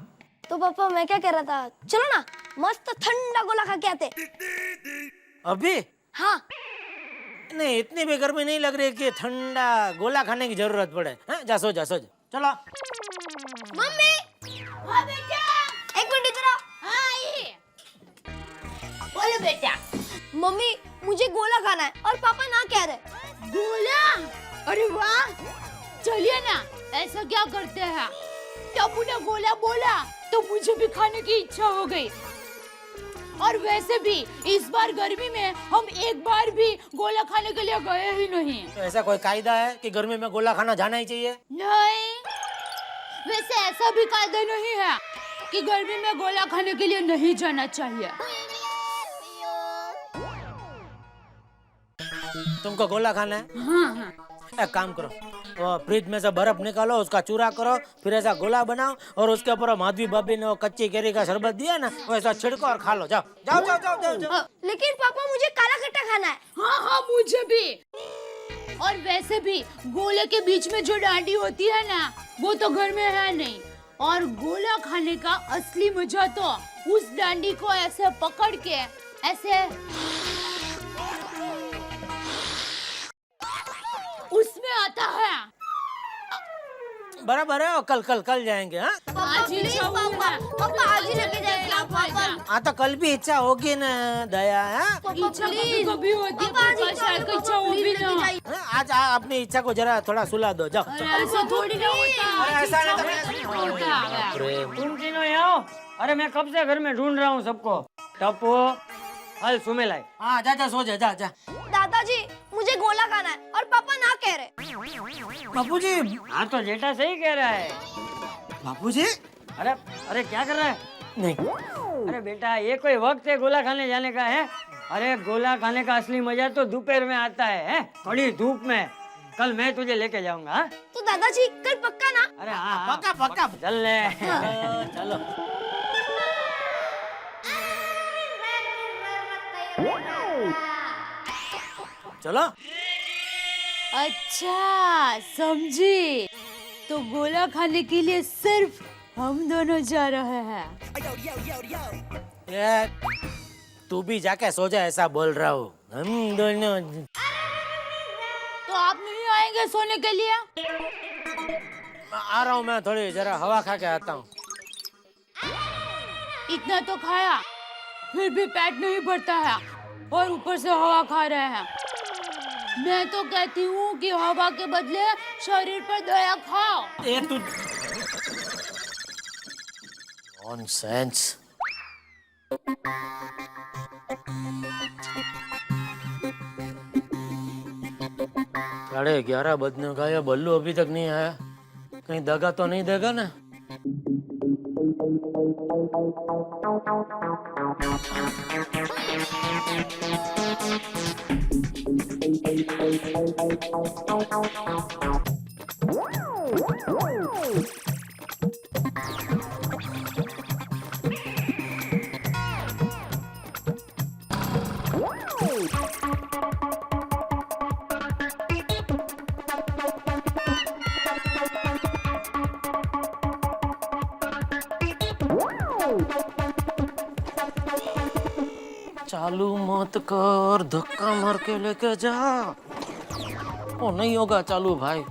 तो पापा मैं क्या कह रहा था, चलो ना मस्त ठंडा गोला खा के आते। अभी? हाँ। नहीं, इतनी भी गर्मी नहीं लग रही कि ठंडा गोला खाने की जरूरत पड़े। हैं? जा सो जा सो जा। चलो। मम्मी, हाँ बेटा, एक मिनट इधर आओ। हाँ आई। बोलो बेटा। मम्मी मुझे गोला खाना है और पापा ना कह रहे। गोला? अरे वाह, चलिए ना, ऐसा क्या करते हैं? जब उन्हें गोला बोला तो मुझे भी खाने की इच्छा हो गई। और वैसे भी इस बार गर्मी में हम एक बार भी गोला खाने के लिए गए ही नहीं। तो ऐसा कोई कायदा है कि गर्मी में गोला खाना जाना ही चाहिए? नहीं, वैसे ऐसा भी कायदा नहीं है कि गर्मी में गोला खाने के लिए नहीं जाना चाहिए। तुमको गोला खाना है? हाँ हाँ। एक काम करो, वो फ्रिज में से बर्फ निकालो, उसका चूरा करो, फिर ऐसा गोला बनाओ और उसके ऊपर माधवी भाभी ने वो कच्ची केरी का शरबत दिया ना, वैसा छिड़को और खा लो। जाओ जाओ जाओ जाओ जाओ, जाओ। लेकिन पापा मुझे काला खट्टा खाना है। हाँ हाँ मुझे भी। और वैसे भी गोले के बीच में जो डांडी होती है ना, वो तो घर में है नहीं। और गोला खाने का असली मजा तो उस डांडी को ऐसे पकड़ के ऐसे उसमें आता है। बराबर है, कल कल कल जाएंगे। हाँ आज ही पापा आज ही लेके जाएंगे आप पापा। हाँ तो कल भी इच्छा होगी ना दया। इच्छा कभी होती है, पापा शायद इच्छा हो भी ना। आज अपनी इच्छा को जरा थोड़ा सुला दो। जाओ ऐसा थोड़ी ना होता। ऐसा तुम तीनों यहाँ आओ। अरे मैं कब से घर में ढूंढ रहा हूँ सबको। टप्पू हल सुमे लाई। हाँ जा जा सो जा जा जा। दादाजी मुझे गोला खाना है और पापा ना कह रहे। बापूजी। हाँ तो जेठा सही कह रहा है। बापूजी। अरे अरे क्या कर रहा है? नहीं। अरे बेटा ये कोई वक्त है गोला खाने जाने का है? अरे गोला खाने का असली मजा तो दोपहर में आता है, थोड़ी धूप में। कल मैं तुझे लेके जाऊंगा। तो दादाजी कल पक्का ना? अरे हाँ पक्का पक्का। चल ले। चलो चलो। अच्छा समझी। तो गोला खाने के लिए सिर्फ हम दोनों जा रहे हैं। यार तू भी जाके सो जा, ऐसा बोल रहा हूँ। हम दोनों। तो आप नहीं आएंगे सोने के लिए? आ रहा हूँ मैं, थोड़ी जरा हवा खा के आता हूँ। इतना तो खाया फिर भी पेट नहीं भरता है और ऊपर से हवा खा रहे हैं। मैं तो कहती हूँ कि हवा के बदले शरीर पर दया खाओ। ये तू नॉनसेंस। 11:30 बजने का, ये बल्लू अभी तक नहीं आया। कहीं दगा तो नहीं देगा ना? चालू मत कर, धक्का मार के लेके जा। ओ नहीं होगा चालू भाई।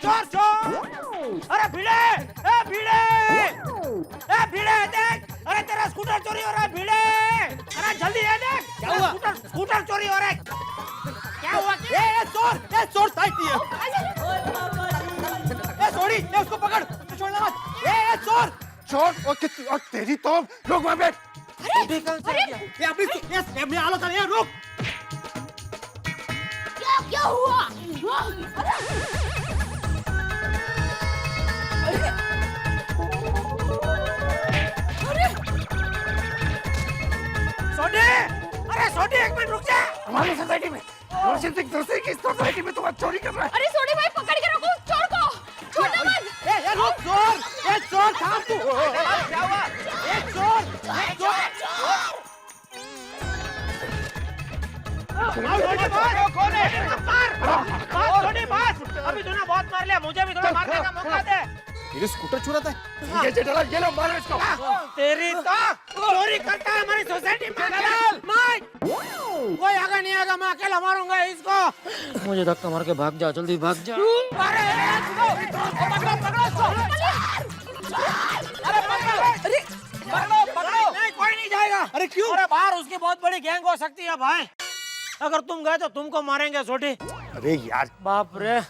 चोर चोर! अरे भिड़े! भिड़े! भिड़े देख! अरे तेरा स्कूटर चोरी हो रहा है भिड़े! अरे जल्दी है देख! क्या हुआ? स्कूटर चोरी हो रहा है। क्या हुआ? चोर साइड दिए। छोड़ी, उसको पकड़, छोड़ना मत। चोर! और तेरी तो रुक वहाँ बैठ। अपनी आलोचना है, रुक। क्या हुआ? अरे सोडी 1 मिनट रुक जा। हमारी सोसाइटी में रोशन सिंह दूसरी की सोसाइटी में तुम्हारा चोरी कर रहा है। अरे सोडी भाई पकड़ के रखो चोर को, छोड़ना मत। रुक चोर थाम तू। क्या हुआ? कौन है? अभी तूने बहुत मार लिया, मुझे भी थोड़ा मारने का मौका दे। मेरे स्कूटर चुराता है। ये लो मारो इसको। तेरी तो चोरी करता है हमारी सोसाइटी में। कोई आगे नहीं आएगा, मैं अकेला मारूंगा इसको। मुझे धक्का मार के भाग जा, जल्दी भाग जा। पकड़ो। नहीं कोई नहीं जाएगा। अरे क्यों? अरे बाहर उसकी बहुत बड़ी गैंग हो सकती है भाई। अगर तुम गए तो तुमको मारेंगे छोटी। अरे यार बाप रे,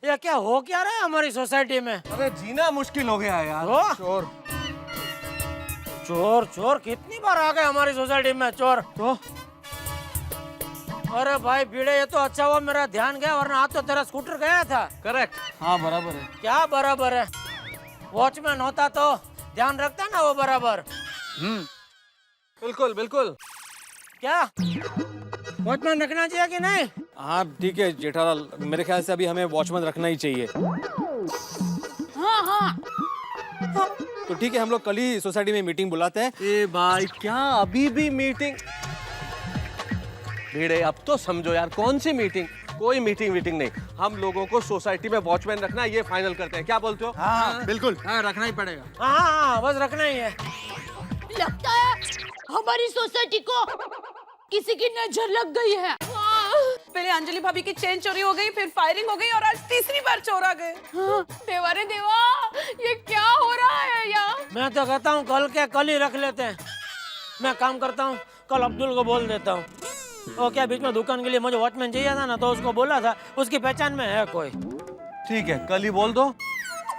ये क्या हो क्या रहा है हमारी सोसाइटी में? अरे जीना मुश्किल हो गया यार। चोर चोर चोर कितनी बार आ गए हमारी सोसाइटी में चोर। तो अरे भाई भिड़े, ये तो अच्छा हुआ मेरा ध्यान गया, वरना आज तो तेरा स्कूटर गया था। करेक्ट। हाँ बराबर है। क्या बराबर है? वॉचमैन होता तो ध्यान रखता ना वो बराबर। बिल्कुल बिल्कुल। क्या वॉचमैन रखना चाहिए कि नहीं? हाँ ठीक है जेठालाल, मेरे ख्याल से अभी हमें वॉचमैन रखना ही चाहिए। हाँ हाँ तो ठीक है, हम लोग कल ही सोसाइटी में मीटिंग बुलाते हैं। ए भाई क्या अभी भी मीटिंग? भिड़े अब तो समझो यार, कौन सी मीटिंग? कोई मीटिंग वीटिंग नहीं, हम लोगों को सोसाइटी में वॉचमैन रखना है, ये फाइनल करते हैं। क्या बोलते हो? हाँ बिल्कुल। हाँ रखना ही पड़ेगा। हाँ बस रखना ही है। लगता है हमारी सोसाइटी को किसी की नजर लग गई है। पहले अंजलि भाभी की चेन चोरी हो गई, फिर फायरिंग हो गई और आज तीसरी बार चोर आ गए। देवा रे देवा, ये क्या हो रहा है यार? मैं तो कहता हूँ कल ही रख लेते हैं। मैं काम करता हूँ, कल अब्दुल को बोल देता हूँ। वो क्या बीच में दुकान के लिए मुझे वॉचमैन चाहिए था ना, तो उसको बोला था, उसकी पहचान में है कोई। ठीक है, कल ही बोल दो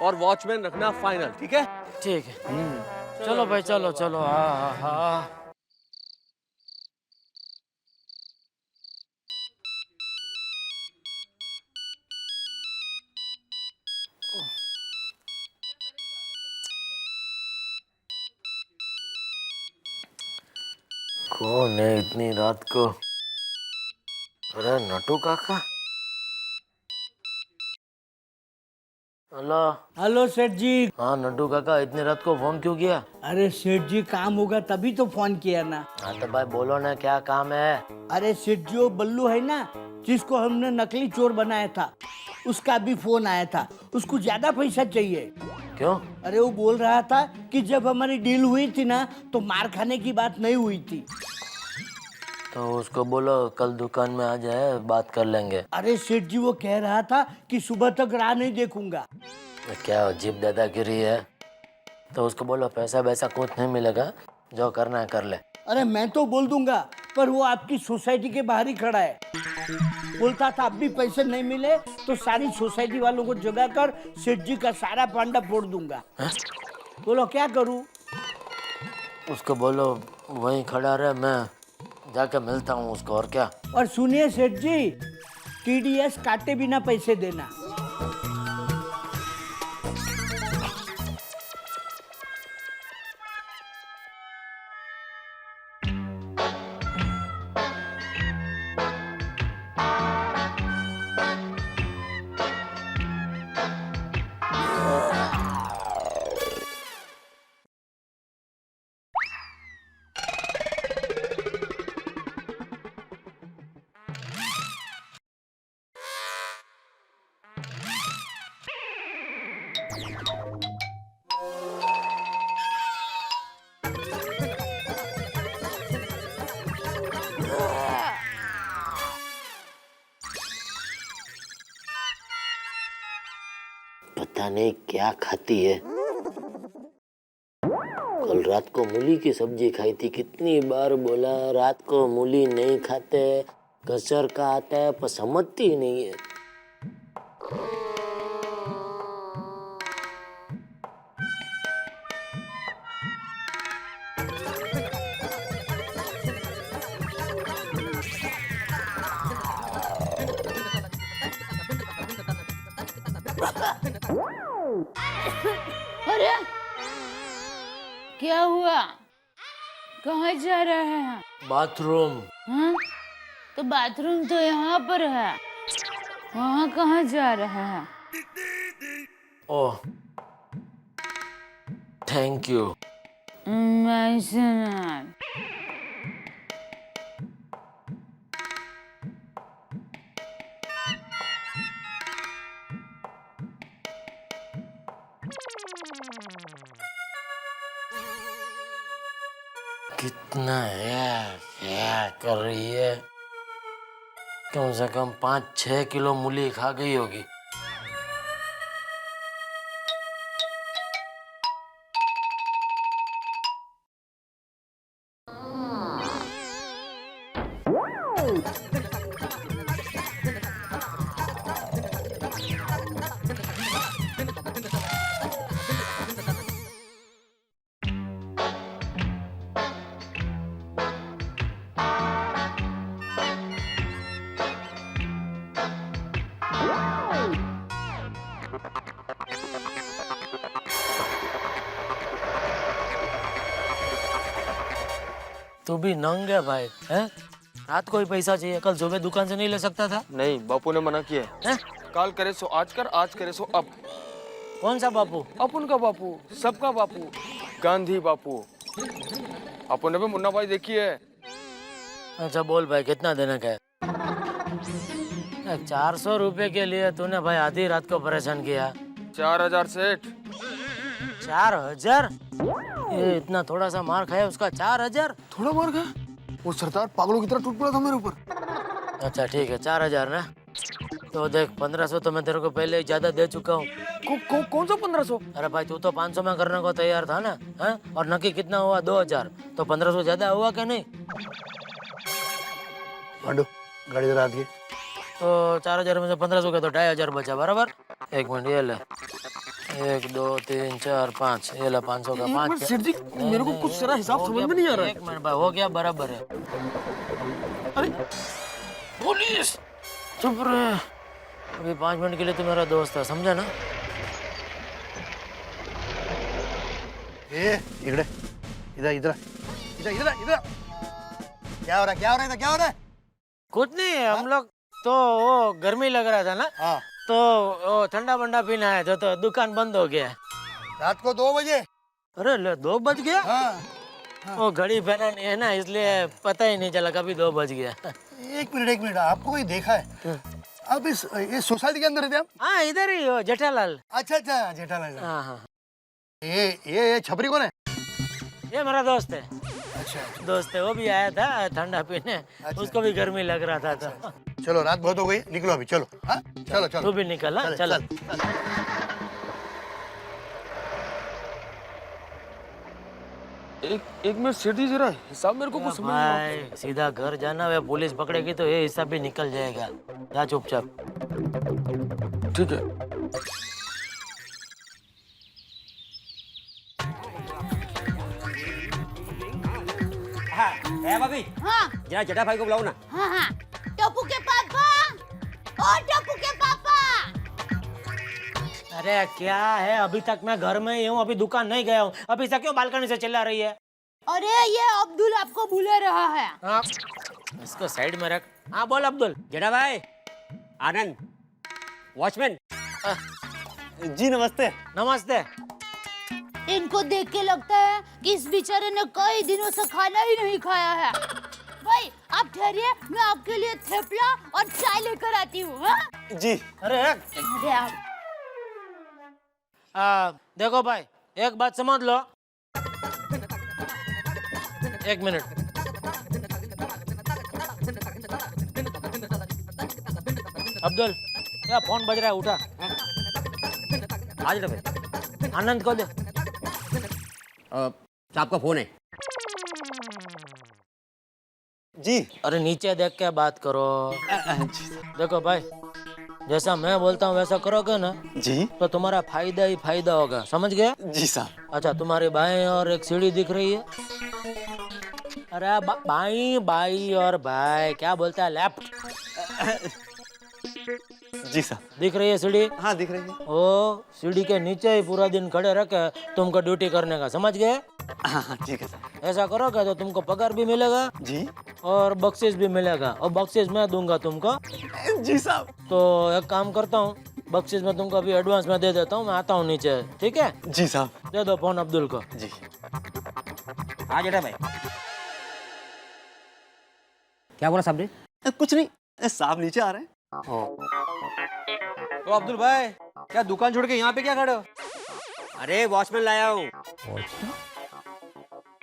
और वॉचमैन रखना फाइनल। ठीक है? ठीक है। चलो भाई चलो चलो। हाँ हाँ। कौन है इतनी रात को? अरे नटू काका। हेलो। हेलो सेठ जी। हाँ नटू काका, इतनी रात को फोन क्यों किया? अरे सेठ जी काम होगा तभी तो फोन किया ना। हाँ तो भाई बोलो ना, क्या काम है? अरे सेठ जी वो बल्लू है ना, जिसको हमने नकली चोर बनाया था, उसका भी फोन आया था। उसको ज्यादा पैसा चाहिए। क्यों? अरे वो बोल रहा था कि जब हमारी डील हुई थी ना, तो मार खाने की बात नहीं हुई थी। तो उसको बोलो कल दुकान में आ जाए, बात कर लेंगे। अरे सेठ जी वो कह रहा था कि सुबह तक राह नहीं देखूंगा। क्या अजीब दादागिरी है? तो उसको बोलो पैसा वैसा कुछ नहीं मिलेगा, जो करना है कर ले। अरे मैं तो बोल दूंगा, पर वो आपकी सोसाइटी के बाहर ही खड़ा है। बोलता था अब भी पैसे नहीं मिले तो सारी सोसाइटी वालों को जगा कर सेठ जी का सारा पांडा फोड़ दूंगा। बोलो क्या करूं? उसको बोलो वहीं खड़ा रहे, मैं जाके मिलता हूँ उसको। और क्या? और सुनिए सेठ जी, टीडीएस काटे बिना पैसे देना। पता नहीं क्या खाती है। कल रात को मूली की सब्जी खाई थी, कितनी बार बोला रात को मूली नहीं खाते, घसर का आता है, पर समझती ही नहीं है। अरे क्या हुआ? कहाँ जा रहे हैं? बाथरूम। हाँ? तो बाथरूम तो यहाँ पर है, वहाँ कहाँ जा रहे हैं? Oh thank you. कितना है क्या कर रही है? कम से कम 5-6 किलो मूली खा गई होगी। तू भी नंग है भाई, हैं? रात को ही पैसा चाहिए, कल सुबह दुकान से नहीं ले सकता था? नहीं, बापू ने मना किया हैं? काल करे सो आज कर, आज करे सो अब। कौन सा बापू? अपन का बापू, सबका बापू, गांधी बापू। अपन ने भी मुन्ना भाई देखी है। अच्छा बोल भाई, कितना देने का है? 400 रुपए के लिए तूने भाई आधी रात को परेशान किया। 4000 सेठ। 4000? ये इतना थोड़ा सा मार खाया उसका 4000? थोड़ा मार गया? वो सरदार पागलों की तरह टूट पड़ा था मेरे ऊपर। अच्छा ठीक है, 4000 ना। तो देख 1500 तो मैं तेरे को पहले ही ज्यादा दे चुका हूँ। कौन सा 1500? अरे भाई तू तो 500 में करने को तैयार था ना, हैं? और नक्की कितना हुआ? 2000। तो 1500 ज्यादा हुआ क्या नहीं? पांडू गाड़ी जरा आती है। तो 4000 में से 1500 का तो 2500 बचा, बराबर? एक मिनट, ये ले। 1 2 3 4 5, ये ले 500 का 5। सेठ जी, मेरे को कुछ सारा हिसाब समझ में नहीं आ रहा है। एक मिनट भाई, हो गया, बराबर है। अरे पुलिस! चुप रहे। अभी 5 मिनट के लिए तू मेरा दोस्त है, समझा ना? ए इधर इधर इधर इधर इधर इधर क्या हो रहा है? क्या हो रहा है? क्या हो रहा है? कुछ नहीं, हम लोग तो वो गर्मी लग रहा था ना, हाँ। तो वो ठंडा बंडा पीना है तो दुकान बंद हो गया। रात को 2 बजे? अरे ले 2 बज गया? हाँ। वो घड़ी पहना नहीं है ना, इसलिए पता ही नहीं चला कभी 2 बज गया। एक मिनट, आपको कोई देखा है? आप इस सोसाइटी के अंदर रहते हैं? हाँ इधर ही हो, जेठालाल। अच्छा जेठालाल। हाँ हाँ। ये छपरी कौन है? ये मेरा दोस्त है। अच्छा दोस्त है, वो भी आया था ठंडा पीने। उसको भी गर्मी लग रहा था तो। चलो रात बहुत हो गई, निकलो अभी, चलो। हाँ चलो चलो। तू भी निकल। हाँ चलो। एक मिनट सेठ जी, जरा हिसाब मेरे को कुछ समझ नहीं आ रहा। भाई सीधा घर जाना है, पुलिस पकड़ेगी तो ये हिसाब भी निकल जाएगा। जा चुपचाप। ठीक है। हाँ भाभी, हाँ जरा जेठा भाई को बुलाओ ना। हाँ हाँ, टप्पू के पापा, ओ टप्पू के पापा। अरे क्या है, अभी तक मैं घर में ही हूँ, अभी दुकान नहीं गया हूँ। अभी से क्यों बालकनी से चिल्ला रही है? अरे ये अब्दुल आपको बुला रहा है। हाँ, इसको साइड में रख। हाँ बोल अब्दुल। जेठा भाई, आनंद, वॉचमैन। जी नमस्ते। नमस्ते। इनको देख के लगता है कि इस बेचारे ने कई दिनों से खाना ही नहीं खाया है। भाई आप ठहरिए, मैं आपके लिए थेपला और चाय लेकर आती हूँ। हाँ? जी। अरे देखो भाई, एक बात समझ लो। एक मिनट। अब्दुल, क्या फोन बज रहा है? उठा। आज ना भाई, आनंद को दे। साहब का फोन है। जी। अरे नीचे देख के बात करो। देखो भाई, जैसा मैं बोलता हूँ वैसा करोगे ना जी, तो तुम्हारा फायदा ही फायदा होगा, समझ गए? जी साहब। अच्छा, तुम्हारी बाएं और एक सीढ़ी दिख रही है? अरे बाई बाई और भाई क्या बोलता है, लेफ्ट। जी साहब। दिख रही है सीढ़ी? हाँ दिख रही है। ओ सीढ़ी के नीचे ही पूरा दिन खड़े रखे तुमको ड्यूटी करने का, समझ गए? हाँ ठीक है साहब। ऐसा करोगे तो तुमको पगार भी मिलेगा जी, और बख्शिश भी मिलेगा, और बख्शिश मैं दूंगा तुमको। जी साहब। तो एक काम करता हूँ, बख्शिश में तुमको अभी एडवांस में दे देता हूँ, मैं आता हूँ नीचे, ठीक है? जी साहब। दे दो फोन अब्दुल को। जी। हाँ जेठा भाई, क्या बोला साहब ने? कुछ नहीं, साहब नीचे आ रहे हैं। तो अब्दुल भाई, क्या दुकान छोड़ के यहाँ पे क्या खड़े हो? अरे वॉचमैन लाया हूँ।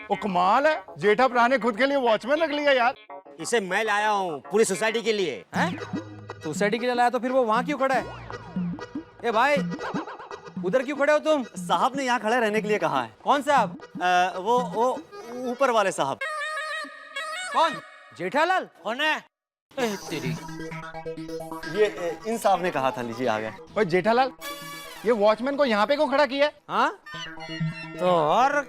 वो कमाल है, जेठा भरा ने खुद के लिए वॉचमैन रख लिया यार। इसे मैं लाया हूँ पूरी सोसाइटी के लिए। सोसाइटी के लिए लाया तो फिर वो वहाँ क्यों खड़ा है? ए भाई, उधर क्यों खड़े हो तुम? साहब ने यहाँ खड़े रहने के लिए कहा है। कौन साहब? वो ऊपर वाले साहब। कौन? जेठालाल? कौन है? तेरी ये इन साहब ने कहा था, लीजिए आ गए। ओए जेठालाल, ये वॉचमैन को यहाँ पे क्यों खड़ा किया? हाँ तो और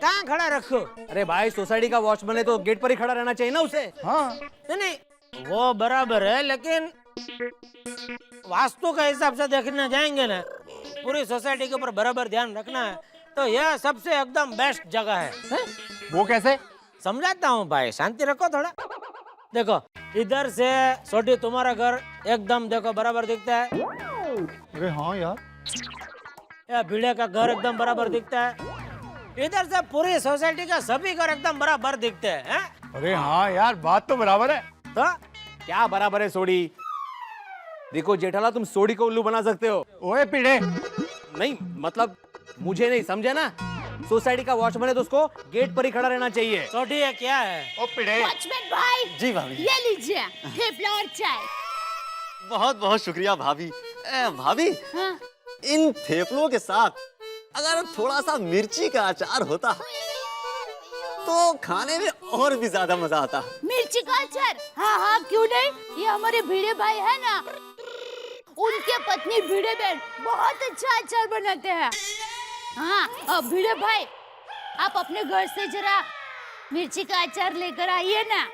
कहाँ खड़ा रखो? अरे भाई, सोसाइटी का वॉचमैन है तो गेट पर ही खड़ा रहना चाहिए ना उसे। हाँ नहीं, वो बराबर है, लेकिन वास्तु का हिसाब से देखने जाएंगे ना, पूरी सोसाइटी के ऊपर बराबर ध्यान रखना है, तो यह सबसे एकदम बेस्ट जगह है। वो कैसे? समझाता हूँ भाई, शांति रखो थोड़ा। देखो इधर से छोटी तुम्हारा घर एकदम देखो बराबर दिखता है। अरे हाँ यार, ये भिड़े का घर एकदम बराबर दिखता है। इधर से पूरी सोसाइटी का सभी घर एकदम बराबर दिखते हैं। अरे हाँ यार, बात तो बराबर है। तो क्या बराबर है सोडी? देखो जेठालाल, तुम सोडी को उल्लू बना सकते हो। ओए पीड़े, नहीं मतलब मुझे नहीं समझे ना। सोसाइटी का वॉचमैन है तो उसको गेट पर ही खड़ा रहना चाहिए। छोटी है क्या है? ओ पीड़े। वॉचमैन भाई, जी भाभी। ये लीजिए थेपला और चाय। बहुत बहुत शुक्रिया भाभी। भाभी, हाँ? इन थेपलों के साथ अगर थोड़ा सा मिर्ची का अचार होता तो खाने में और भी ज्यादा मजा आता। मिर्ची का अचार? हाँ हाँ, क्यों नहीं। ये हमारे भिड़े भाई है ना, उनके पत्नी भिड़े बहन बहुत अच्छा अचार बनाते हैं। हाँ, अब भिड़े भाई आप अपने घर से जरा मिर्ची का अचार लेकर आइए ना।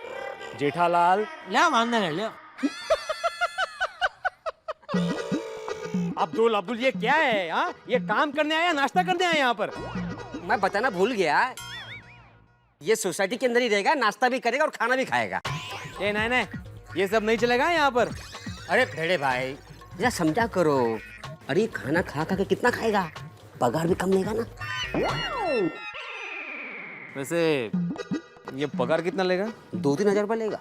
जेठालाल, ले वांदे नहीं, ले। अब्दुल अब्दुल ये क्या है? हाँ, ये काम करने आया नाश्ता करने आया यहाँ पर? मैं बताना भूल गया, ये सोसाइटी के अंदर ही रहेगा, नाश्ता भी करेगा और खाना भी खाएगा। ए नहीं, ये सब नहीं चलेगा यहाँ पर। अरे भेड़े भाई जरा समझा करो। अरे खाना खा खा के कितना खाएगा, पगार भी कम लेगा ना। वैसे ये पगार कितना लेगा? 2-3 हजार रुपये लेगा।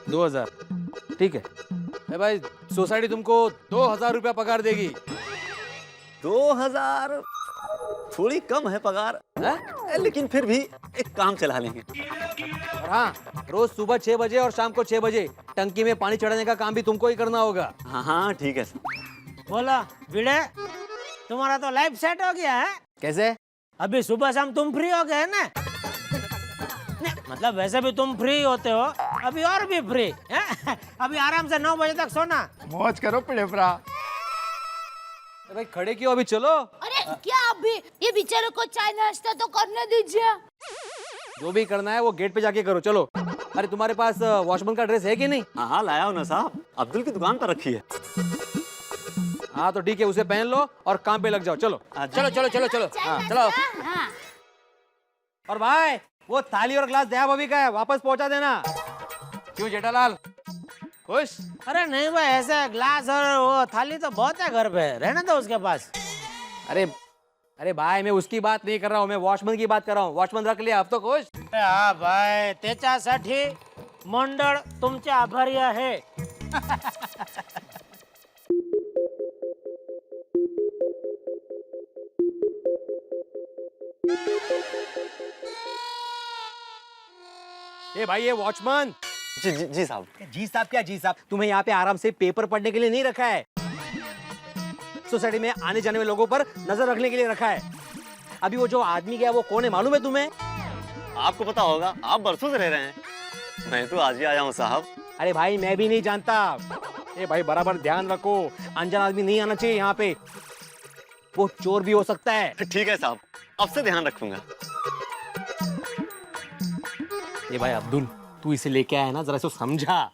2000, ठीक है। ए भाई, सोसाइटी तुमको 2000 रुपया पगार देगी। 2000 थोड़ी कम है पगार, लेकिन फिर भी एक काम चला लेंगे। और हाँ, रोज सुबह 6 बजे और शाम को 6 बजे टंकी में पानी चढ़ाने का काम भी तुमको ही करना होगा। हाँ हाँ ठीक है सर। बोला भिड़े, तुम्हारा तो लाइफ सेट हो गया है। कैसे? अभी सुबह शाम तुम फ्री हो गए ना। मतलब वैसे भी तुम फ्री होते हो, अभी और भी फ्री है? अभी आराम से 9 बजे तक सोना। मौज करो पीड़े फ्रा। भाई खड़े क्यों, अभी चलो। अरे क्या अभी, ये बेचारों को चाय नाश्ता तो करने दीजिए। जो भी करना है वो गेट पे जाके करो, चलो। अरे तुम्हारे पास वॉचमैन का ड्रेस है कि नहीं? हाँ हाँ लाया हूँ ना साहब, अब्दुल की दुकान पर रखी है। हाँ तो ठीक है, उसे पहन लो और काम पे लग जाओ। चलो चलो चलो चलो चलो, हाँ चलो। हाँ। और भाई वो थाली और ग्लास दया भाभी का है, वापस पहुंचा देना। क्यों जेठालाल, खुश? अरे नहीं भाई, ऐसे ग्लास और वो थाली तो बहुत है घर पे, रहने दो उसके पास। अरे भाई मैं उसकी बात नहीं कर रहा हूँ, मैं वॉचमैन की बात कर रहा हूँ। वॉचमैन रख लिया, अब तो खुश? हाँ भाई, त्याच्यासाठी मंडळ तुमचे आभारी आहे। ए भाई, ये वॉचमैन। जी साहब। जी साहब क्या जी साहब, तुम्हें यहाँ पे आराम से पेपर पढ़ने के लिए नहीं रखा है, सोसाइटी में आने जाने वाले लोगों पर नजर रखने के लिए रखा है। अभी वो जो आदमी गया वो कौन है मालूम है तुम्हें? आपको पता होगा, आप बरसों से रह रहे हैं। मैं तो आज ही आया हूँ साहब। अरे भाई मैं भी नहीं जानता। ए भाई बराबर ध्यान रखो, अनजान आदमी नहीं आना चाहिए यहाँ पे, वो चोर भी हो सकता है। ठीक है साहब, अब से ध्यान रखूंगा। ये भाई अब्दुल, तू इसे लेके आया ना, जरा इसको समझा।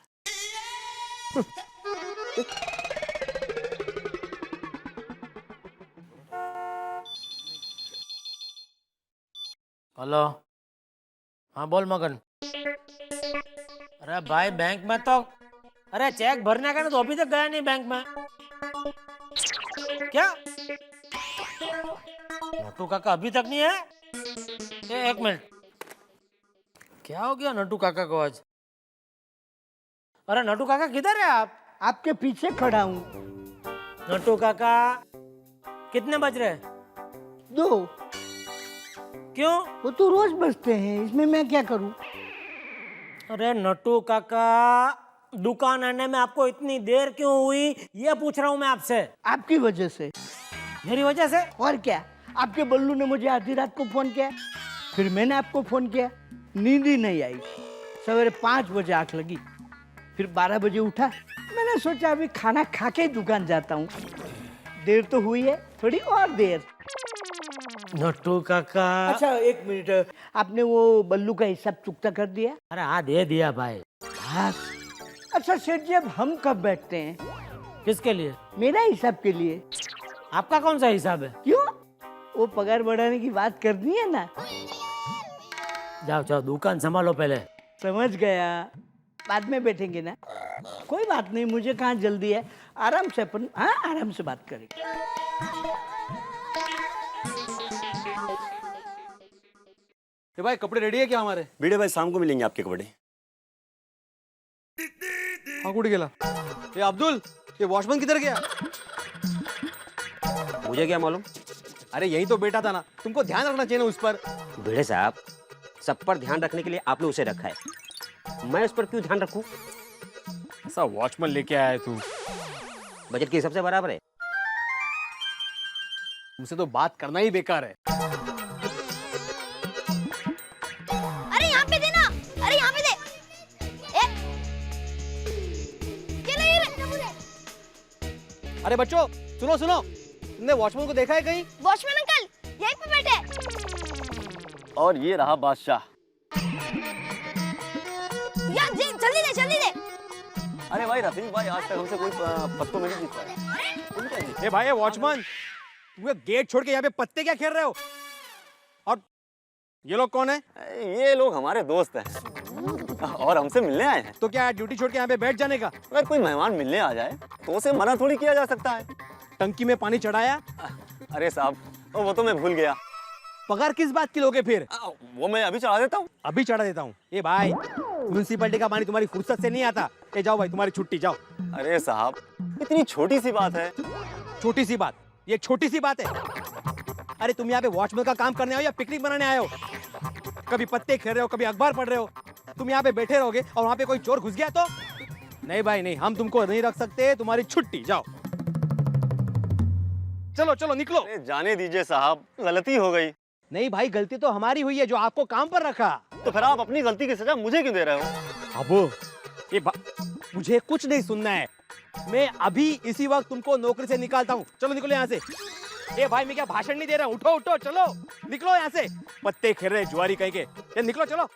हेलो, हाँ बोल मगन। अरे भाई बैंक में तो, अरे चेक भरने का ना, तो अभी तक गया नहीं बैंक में। क्या नट्टू काका अभी तक नहीं है? एक मिनट, क्या हो गया नट्टू काका को आज? अरे नट्टू काका किधर है आप? आपके पीछे खड़ा हूँ। नट्टू काका, कितने बज रहे? 2। क्यों? वो तो रोज बजते हैं, इसमें मैं क्या करूँ? अरे नट्टू काका, दुकान आने में आपको इतनी देर क्यों हुई, ये पूछ रहा हूँ मैं आपसे। आपकी वजह से। मेरी वजह से? और क्या, आपके बल्लू ने मुझे आधी रात को फोन किया, फिर मैंने आपको फोन किया, नींद ही नहीं आई। सवेरे 5 बजे आंख लगी, फिर 12 बजे उठा। मैंने सोचा अभी खाना खा के दुकान जाता हूँ। देर तो हुई है, थोड़ी और देर। नट्टू काका। अच्छा 1 मिनट, आपने वो बल्लू का हिसाब चुकता कर दिया? अरे हाँ दे दिया भाई। हाँ। अच्छा सेठ जी, अब हम कब बैठते हैं? किसके लिए? मेरा हिसाब के लिए। आपका कौन सा हिसाब है? क्यों, वो पगार बढ़ाने की बात करनी है ना? जाओ जाओ दुकान संभालो पहले। समझ गया, बाद में बैठेंगे ना, कोई बात नहीं, मुझे कहाँ जल्दी है, आराम से अपन, हाँ आराम से बात करेंगे। ये भाई कपड़े रेडी है क्या हमारे? भिडे भाई शाम को मिलेंगे आपके कपड़े। हाँ कुछ गेला। ये अब्दुल, ये वॉचमैन किधर गया? मुझे क्या मालूम? अरे यही तो बेटा था ना, तुमको ध्यान रखना चाहिए ना उस पर। भिडे साहब, सब पर ध्यान रखने के लिए आपने उसे रखा है, मैं उस पर क्यों ध्यान रखूं? ऐसा वॉचमैन लेके आया है तू, बजट के हिसाब से बराबर है। तुमसे तो बात करना ही बेकार है। अरे यहाँ पे देना, अरे यहाँ पे दे। ये ले, अरे बच्चों सुनो सुनो, तुमने वॉचमैन को देखा है कहीं? वॉचमैन अंकल यहीं पे बैठे। और ये रहा बादशाह। यार जल्दी दे, जल्दी दे। अरे भाई रफीक भाई, आज तक हमसे कोई पत्तों में नहीं जीत पाया। ए भाई ये वॉचमैन, तुम्हें गेट छोड़ के यहाँ पे पत्ते क्या खेल रहे हो? और ये लोग कौन है? ये लोग हमारे दोस्त हैं और हमसे मिलने आए हैं। तो क्या ड्यूटी छोड़ के यहाँ पे बैठ जाने का? अगर कोई मेहमान मिलने आ जाए तो उसे मना थोड़ी किया जा सकता है। टंकी में पानी चढ़ाया? अरे साहब, वो तो मैं भूल गया। पगार किस बात की लोगे फिर? वो मैं अभी चढ़ा देता हूँ। अभी चढ़ा देता हूँ। ए भाई, म्युनिसिपैलिटी का पानी तुम्हारी फुर्सत से नहीं आता। ए जाओ भाई, तुम्हारी छुट्टी, जाओ। अरे साहब, इतनी छोटी सी बात है। छोटी सी बात? ये छोटी सी बात है? अरे तुम यहाँ पे वॉचमैन का काम करने आए हो या पिकनिक बनाने आए हो? कभी पत्ते खेल रहे हो, कभी अखबार पढ़ रहे हो। तुम यहाँ पे बैठे रहोगे और वहाँ पे कोई चोर घुस गया तो? नहीं भाई नहीं, हम तुमको नहीं रख सकते, तुम्हारी छुट्टी, जाओ। चलो चलो निकलो। जाने दीजिए साहब, गलती हो गई। नहीं भाई, गलती तो हमारी हुई है जो आपको काम पर रखा। तो फिर आप अपनी गलती की सजा मुझे क्यों दे रहे हो? अब मुझे कुछ नहीं सुनना है, मैं अभी इसी वक्त तुमको नौकरी से निकालता हूँ। चलो निकलो यहाँ से। ए भाई, मैं क्या भाषण नहीं दे रहा हूँ, उठो उठो, चलो निकलो यहाँ से। पत्ते खेल रहे जुआरी कहीं के, निकलो चलो।